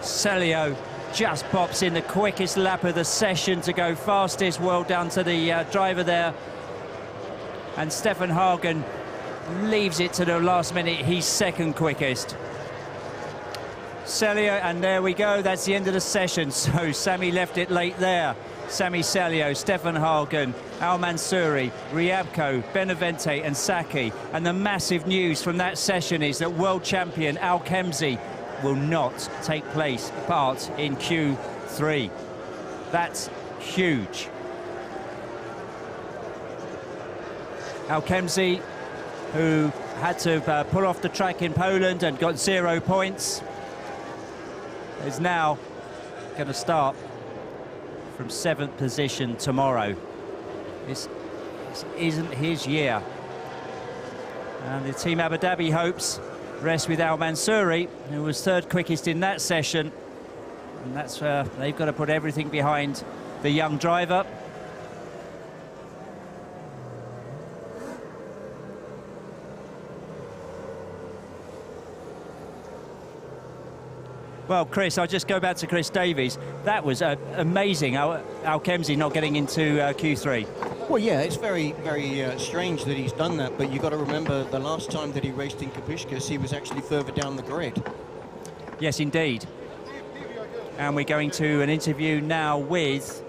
Celio just pops in the quickest lap of the session to go fastest. Well done to the driver there. And Stefan Hagen leaves it to the last minute. He's second quickest. Celio, and there we go. That's the end of the session. So Sami left it late there. Sami Celio, Stefan Hagen, Al Mansouri, Ryabko, Benavente and Saki. And the massive news from that session is that world champion Al-Khemzi will not take part in Q3. That's huge. Al-Khemzi, who had to pull off the track in Poland and got 0 points, is now going to start from 7th position tomorrow. This isn't his year. And the Team Abu Dhabi hopes rest with Al Mansouri, who was 3rd quickest in that session. And that's where they've got to put everything behind the young driver. Well, Chris, I'll just go back to Chris Davies. That was amazing, Al-Khemzi not getting into Q3. Well, yeah, it's very, very strange that he's done that, but you've got to remember the last time that he raced in Kupiškis, he was actually further down the grid. Yes, indeed. And we're going to an interview now with...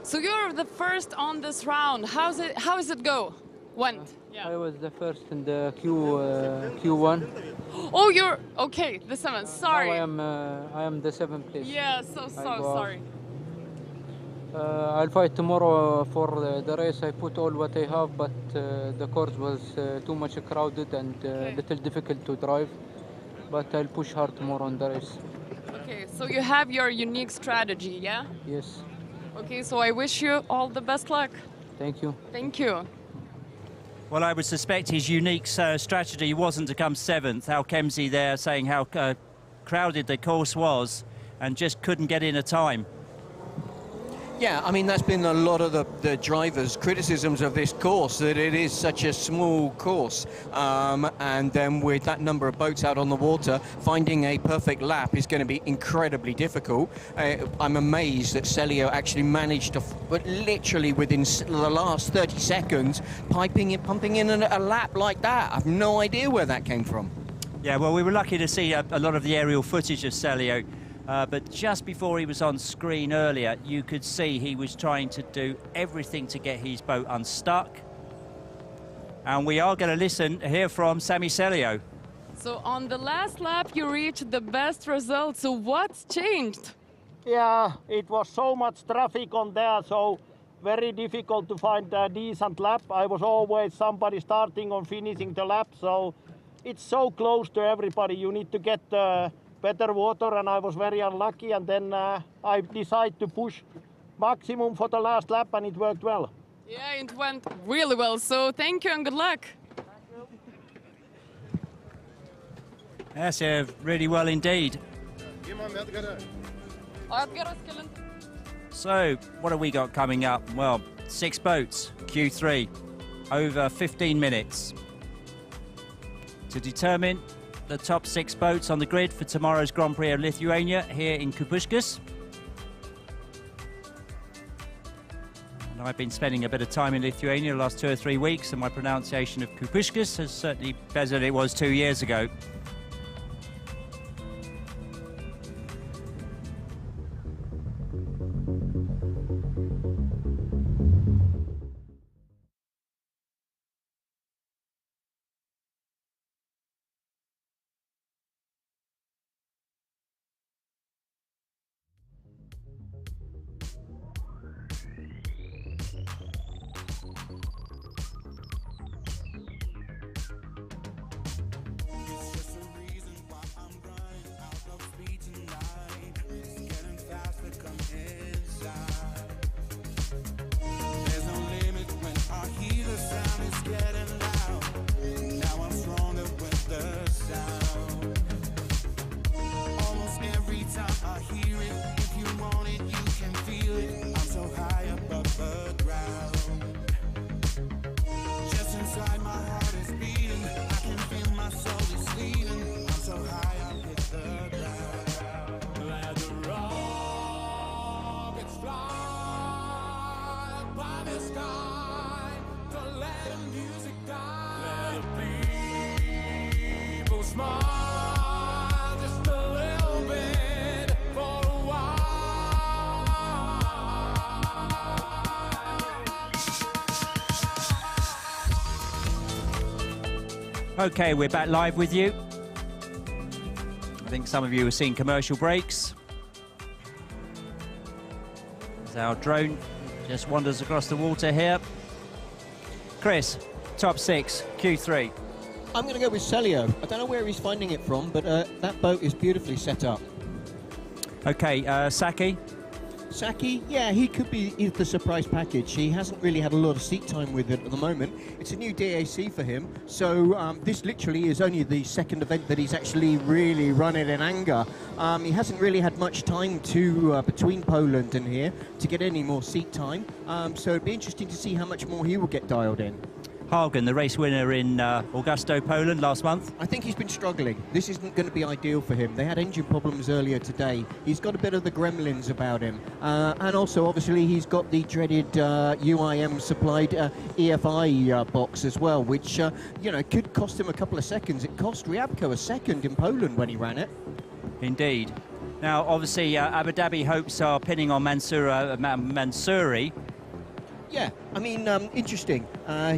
So you're the first on this round. How does it go? When? Yeah. I was the first in the Q1. Oh, you're okay. The 7th. Sorry. Now I am the 7th place. Yeah. So sorry. I'll fight tomorrow for the race. I put all what I have, but the course was too much crowded and little difficult to drive. But I'll push hard tomorrow on the race. Okay, so you have your unique strategy, yeah? Yes. Okay, so I wish you all the best luck. Thank you. Thank you. Well, I would suspect his unique strategy wasn't to come 7th. Al Kemsi there saying how crowded the course was and just couldn't get in a time. Yeah, I mean, that's been a lot of the drivers' criticisms of this course, that it is such a small course. And then with that number of boats out on the water, finding a perfect lap is going to be incredibly difficult. I'm amazed that Celio actually managed to, but literally within the last 30 seconds, pumping in a lap like that. I've no idea where that came from. Yeah, well, we were lucky to see a lot of the aerial footage of Celio. But just before he was on screen earlier, you could see he was trying to do everything to get his boat unstuck. And we are going to hear from Sami Celio. So on the last lap, you reached the best result. So what's changed? Yeah, it was so much traffic on there, so very difficult to find a decent lap. I was always somebody starting or finishing the lap, so it's so close to everybody. You need to get better water, and I was very unlucky, and then I decided to push maximum for the last lap, and it worked well. Yeah, it went really well, so thank you and good luck. Yes, really well indeed. So, what have we got coming up? Well, 6 boats, Q3, over 15 minutes. To determine the top 6 boats on the grid for tomorrow's Grand Prix of Lithuania here in Kupiškis. And I've been spending a bit of time in Lithuania the last 2 or 3 weeks, and my pronunciation of Kupiškis is certainly better than it was 2 years ago. Okay, we're back live with you. I think some of you have seen commercial breaks. As our drone just wanders across the water here. Chris, top 6, Q3. I'm going to go with Celio. I don't know where he's finding it from, but that boat is beautifully set up. Okay, Saki? Saki, yeah, he could be the surprise package. He hasn't really had a lot of seat time with it at the moment. It's a new DAC for him, so this literally is only the second event that he's actually really run it in anger. He hasn't really had much time to between Poland and here to get any more seat time, so it'd be interesting to see how much more he will get dialed in. Hagen, the race winner in Augusto, Poland last month. I think he's been struggling. This isn't going to be ideal for him. They had engine problems earlier today. He's got a bit of the gremlins about him. And also, obviously, he's got the dreaded UIM supplied EFI box as well, which, you know, could cost him a couple of seconds. It cost Ryabko a second in Poland when he ran it. Indeed. Now, obviously, Abu Dhabi hopes are pinning on Mansouri. Yeah, I mean, interesting.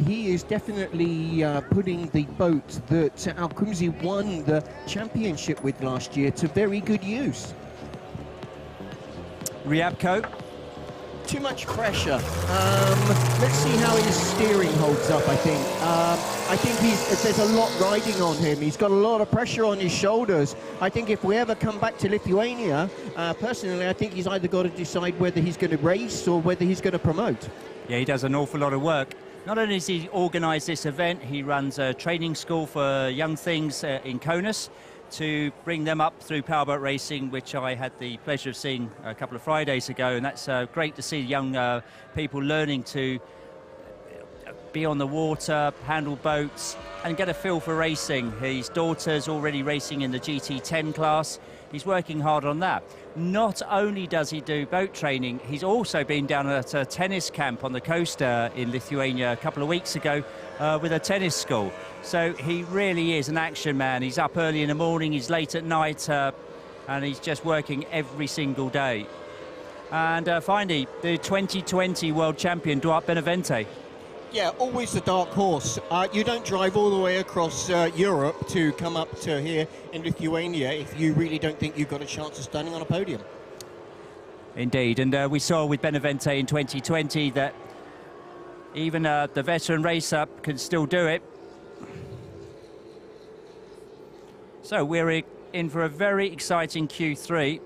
He is definitely putting the boat that Al Kumsi won the championship with last year to very good use. Ryabko. too much pressure. Let's see how his steering holds up, I think. I think there's a lot riding on him. He's got a lot of pressure on his shoulders. I think if we ever come back to Lithuania, personally, I think he's either got to decide whether he's going to race or whether he's going to promote. Yeah, he does an awful lot of work. Not only does he organise this event, he runs a training school for young things in Kaunas to bring them up through powerboat racing, which I had the pleasure of seeing a couple of Fridays ago, and that's great to see young people learning to be on the water, handle boats and get a feel for racing. His daughter's already racing in the GT10 class. He's working hard on that. Not only does he do boat training, he's also been down at a tennis camp on the coast in Lithuania a couple of weeks ago with a tennis school. So he really is an action man. He's up early in the morning, he's late at night, and he's just working every single day. And finally, the 2020 world champion, Duarte Benavente. Yeah, always the dark horse. You don't drive all the way across Europe to come up to here in Lithuania if you really don't think you've got a chance of standing on a podium. Indeed, and we saw with Benavente in 2020 that even the veteran racer can still do it. So we're in for a very exciting Q3.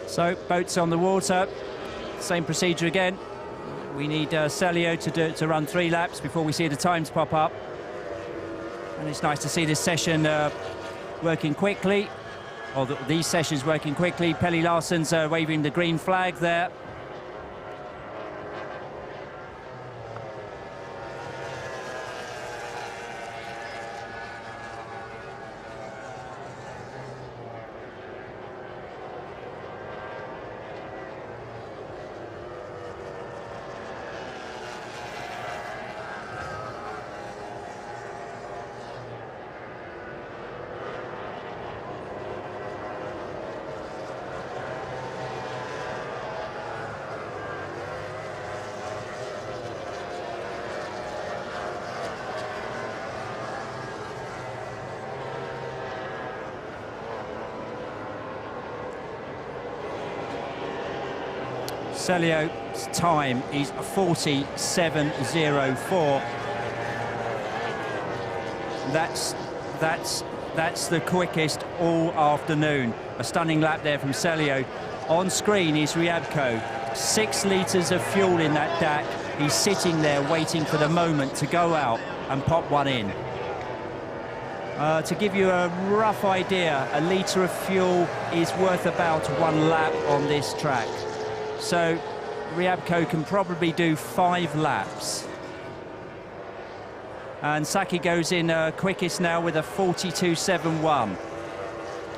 So, boats on the water, same procedure again. We need Celio to run 3 laps before we see the times pop up. And it's nice to see this session working quickly, or these sessions working quickly. Pelle Larsen's waving the green flag there. Celio's time is 47.04. That's the quickest all afternoon. A stunning lap there from Celio. On screen is Ryabko. 6 litres of fuel in that DAC. He's sitting there waiting for the moment to go out and pop one in. To give you a rough idea, a litre of fuel is worth about 1 lap on this track. So Ryabko can probably do 5 laps. And Saki goes in quickest now with a 42.71.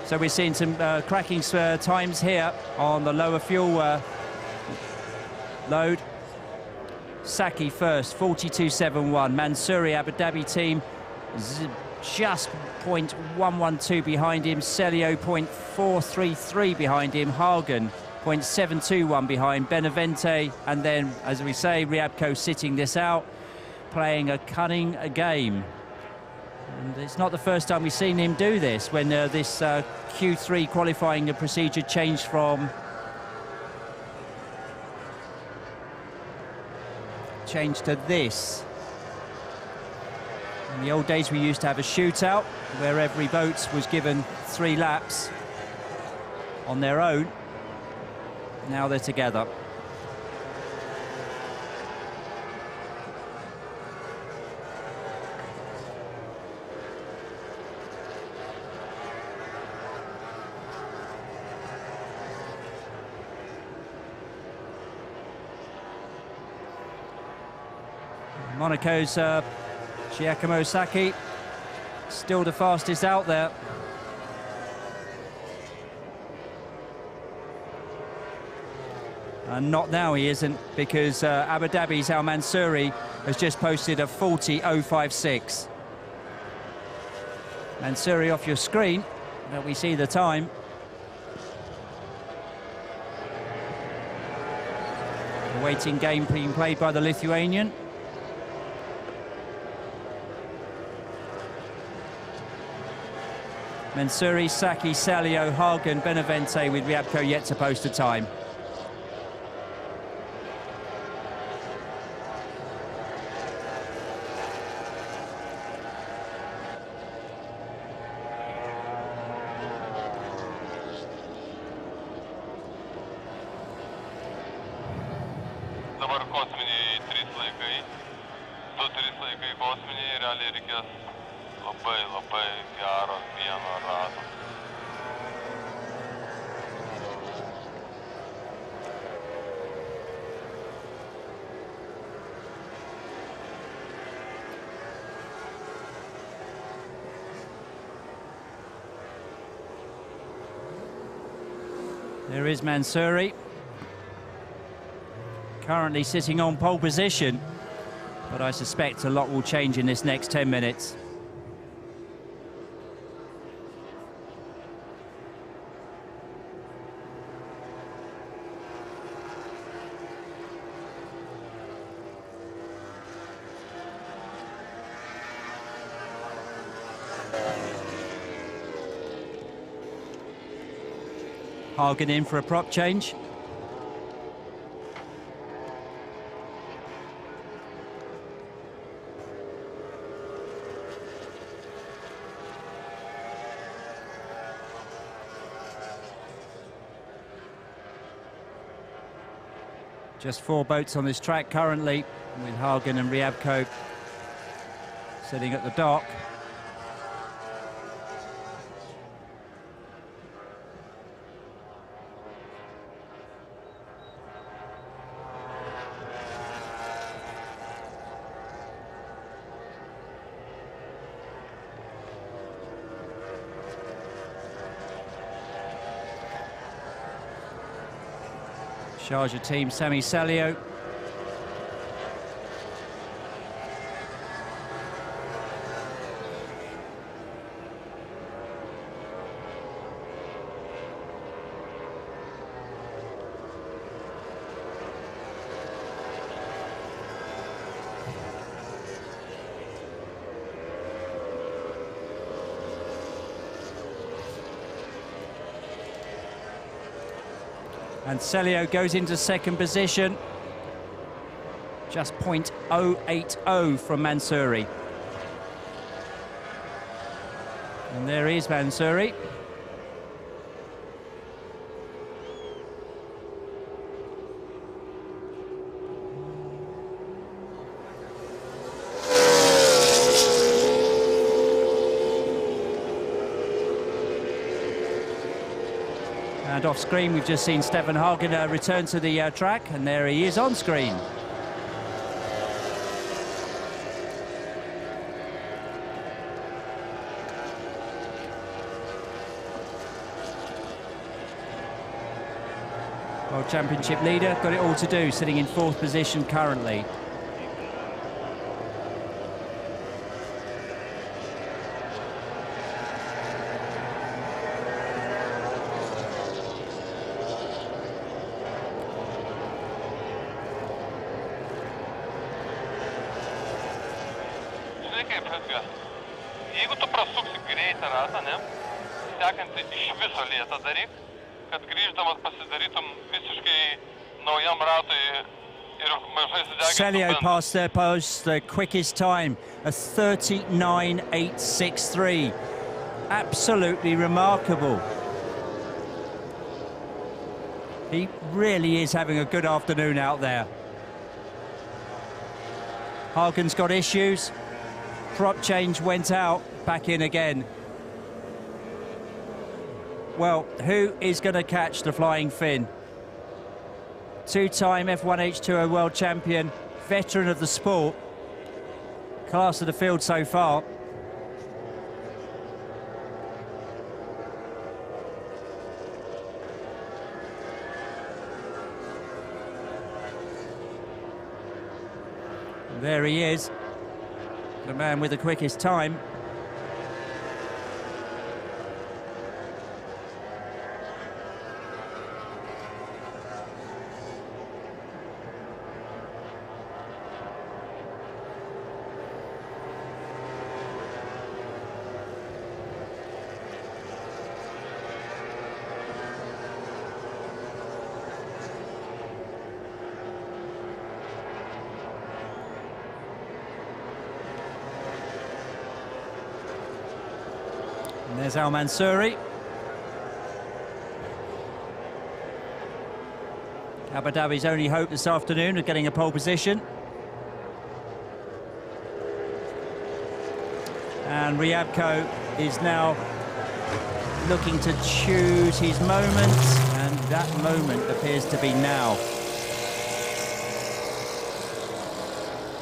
So we're seeing some cracking times here on the lower fuel load. Saki first, 42.71. Mansouri, Abu Dhabi team, just 0.112 behind him. Celio, 0.433 behind him. Hagen, 0.721 behind Benavente, and then, as we say, Ryabko sitting this out, playing a cunning game. And it's not the first time we've seen him do this, when this Q3 qualifying procedure changed from to this. In the old days we used to have a shootout where every boat was given 3 laps on their own. Now they're together. Monaco's Giacomo Sacchi, still the fastest out there. And not now he isn't, because Abu Dhabi's Al Mansouri has just posted a 40.056. Mansouri off your screen, but we see the time. The waiting game being played by the Lithuanian. Mansouri, Saki, Salio, Hagen, Benavente with Ryabko yet to post a time. Dabar kosminiai 3 laikai, 2-3 laikai kosminiai, realiai reikės labai gero vieno rato. There is Mansouri. Currently sitting on pole position, but I suspect a lot will change in this next 10 minutes. Hagen in for a prop change. Just 4 boats on this track currently, with Hagen and Ryabko sitting at the dock. Sharjah team, Sami Salio. And Celio goes into second position. Just .080 from Mansouri. And there is Mansouri. And off screen, we've just seen Stefan Hagen return to the track, and there he is on screen. World Championship leader, got it all to do, sitting in 4th position currently. Jeigu tu prasuksi greitą ratą, ne, sekantį iš viso lėtą daryk, kad grįždamas pasidarytum visiškai naujam ratui ir mažai sudegintum. Celio passed their post, the quickest time, a 39.863. Absolutely remarkable. He really is having a good afternoon out there. Hagen's got issues. Prop change went out, back in again. Well, who is going to catch the flying Finn? 2-time F1 H2O world champion, veteran of the sport. Class of the field so far. There he is. The man with the quickest time. And there's Al Mansouri. Abu Dhabi's only hope this afternoon of getting a pole position. And Ryabko is now looking to choose his moment, and that moment appears to be now.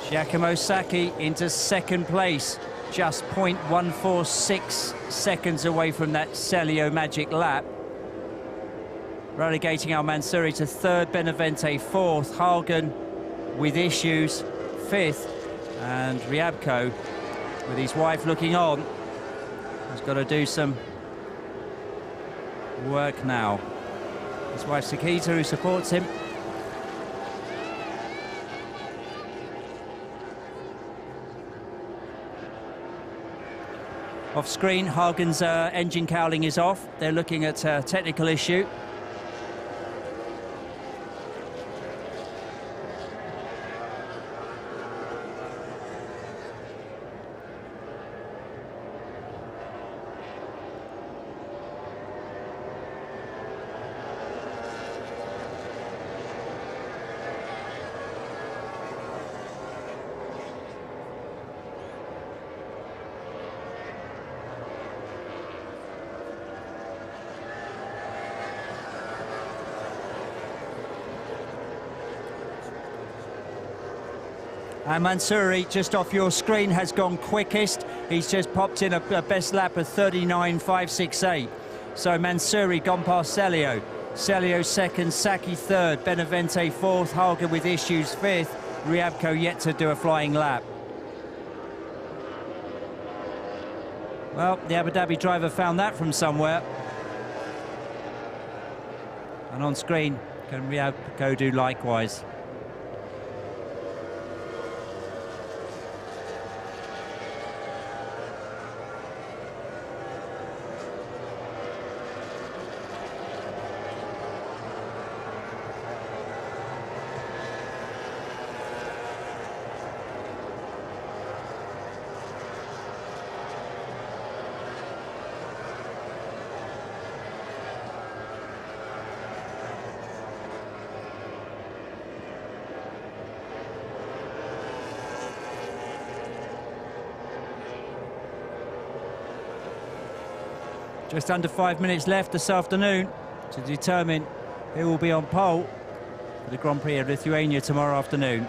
Giacomo Sacchi into second place, just 0.146 seconds away from that Celio magic lap. Relegating Al Mansouri to third, Benavente fourth, Hagen with issues fifth, and Ryabko, with his wife looking on, has got to do some work now. His wife Sakita, who supports him. Off screen, Hagen's engine cowling is off. They're looking at a technical issue. And Mansouri, just off your screen, has gone quickest. He's just popped in a best lap of 39.568. So Mansouri gone past Celio. Celio second, Sacchi third, Benavente fourth, Hagen with issues fifth, Ryabko yet to do a flying lap. Well, the Abu Dhabi driver found that from somewhere. And on screen, can Ryabko do likewise? Just under 5 minutes left this afternoon to determine who will be on pole for the Grand Prix of Lithuania tomorrow afternoon.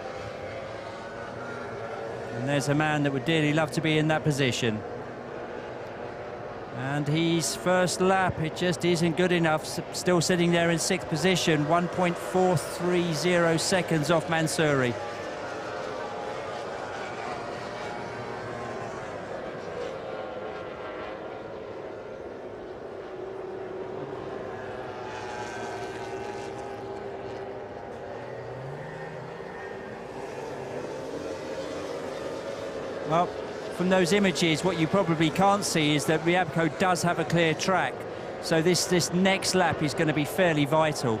And there's a man that would dearly love to be in that position. And his first lap, it just isn't good enough. Still sitting there in sixth position, 1.430 seconds off Mansouri. Well, from those images, what you probably can't see is that Ryabko does have a clear track. So this next lap is going to be fairly vital.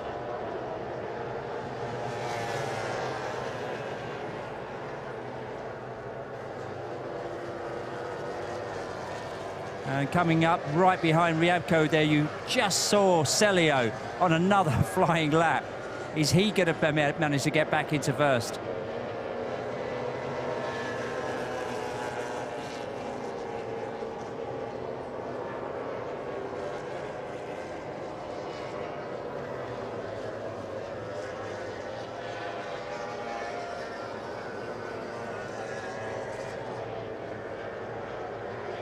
And coming up right behind Ryabko there, you just saw Celio on another flying lap. Is he going to manage to get back into first?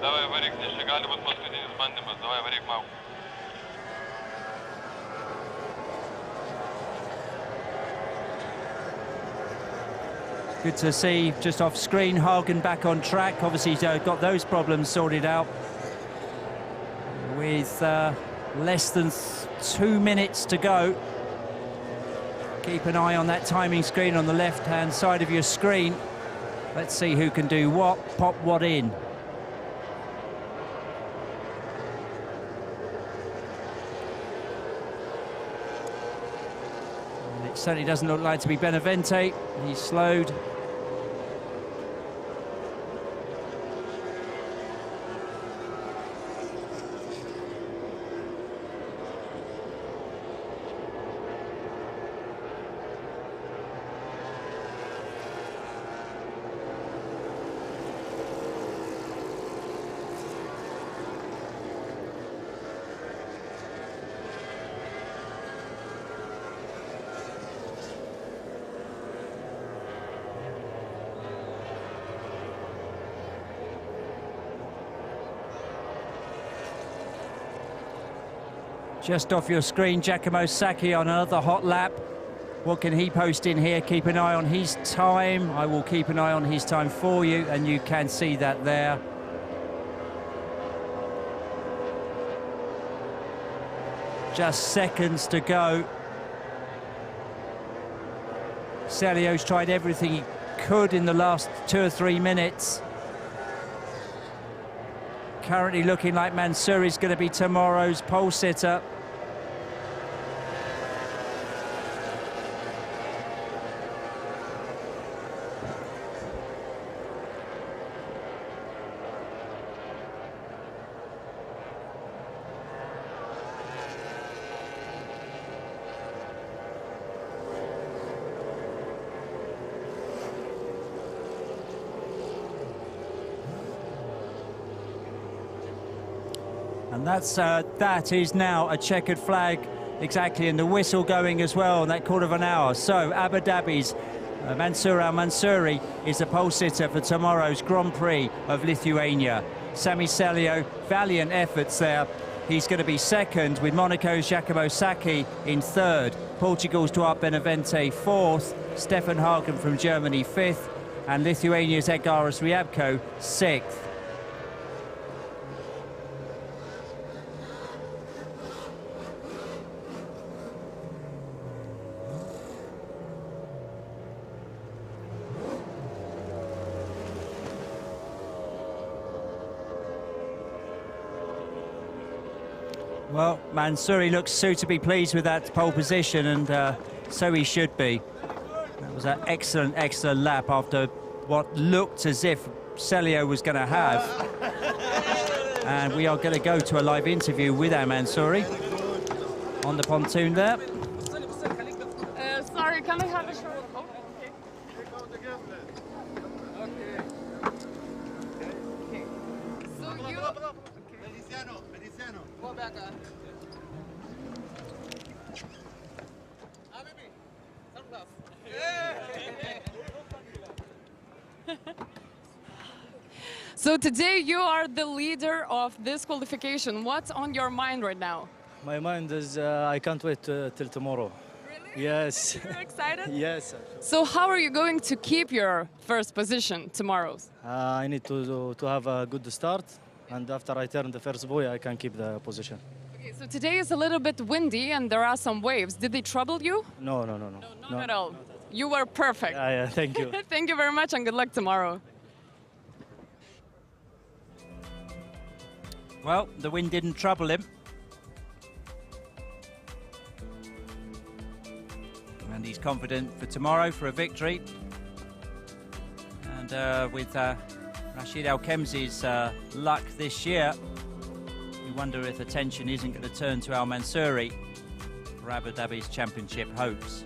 Давай, varyk, nes čia gali būt paskutinis bandymas. Давай, varyk, Mau. Good to see, just off screen, Hagen back on track. Obviously, he's got those problems sorted out. With less than 2 minutes to go. Keep an eye on that timing screen on the left-hand side of your screen. Let's see who can do what, pop what in. It certainly doesn't look like to be Benavente. He's slowed. Just off your screen, Giacomo Sacchi on another hot lap. What can he post in here? Keep an eye on his time. I will keep an eye on his time for you, and you can see that there. Just seconds to go. Celio's tried everything he could in the last 2 or 3 minutes. Currently looking like Mansouri's going to be tomorrow's pole sitter. And that is now a checkered flag, exactly, and the whistle going as well in that quarter of an hour. So Abu Dhabi's Mansour Al-Mansouri is the pole sitter for tomorrow's Grand Prix of Lithuania. Sami Celio, valiant efforts there. He's going to be second, with Monaco's Giacomo Sacchi in third. Portugal's Duarte Benavente fourth. Stefan Hagen from Germany fifth. And Lithuania's Edgaras Riabko sixth. Well, Mansouri looks suitably pleased with that pole position, and so he should be. That was an excellent, excellent lap after what looked as if Celio was going to have. And we are going to go to a live interview with our Mansouri on the pontoon there. Sorry, can I have a short? Oh, okay. So you... Go back on. So today you are the leader of this qualification. What's on your mind right now? My mind is I can't wait till tomorrow. Really? Yes. You're excited? Yes. So how are you going to keep your first position tomorrow? I need to have a good start, and after I turn the first buoy, I can keep the position. Okay, so today is a little bit windy and there are some waves. Did they trouble you? No. Not at all. You were perfect. Yeah, thank you. Thank you very much and good luck tomorrow. Well, the wind didn't trouble him. And he's confident for tomorrow for a victory. And with Rashid Al-Khemzi's luck this year, we wonder if attention isn't going to turn to Al-Mansouri for Abu Dhabi's championship hopes.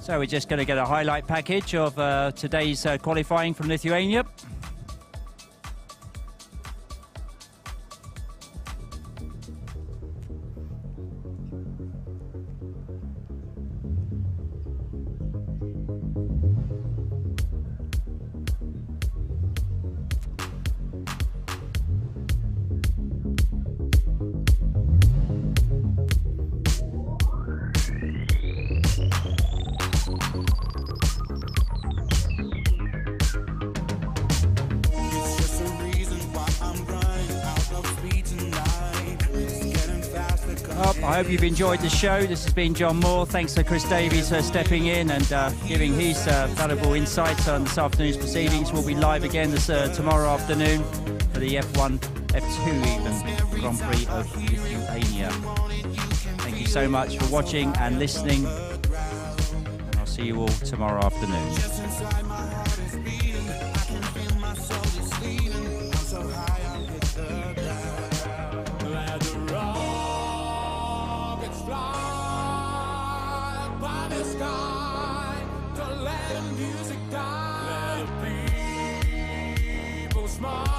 So we're just going to get a highlight package of today's qualifying from Lithuania. I hope you've enjoyed the show. This has been John Moore. Thanks to Chris Davies for stepping in and giving his valuable insights on this afternoon's proceedings. We'll be live again tomorrow afternoon for the F1, F2 even, Grand Prix of Lithuania. Thank you so much for watching and listening. And I'll see you all tomorrow afternoon. Music die. Let the people smile.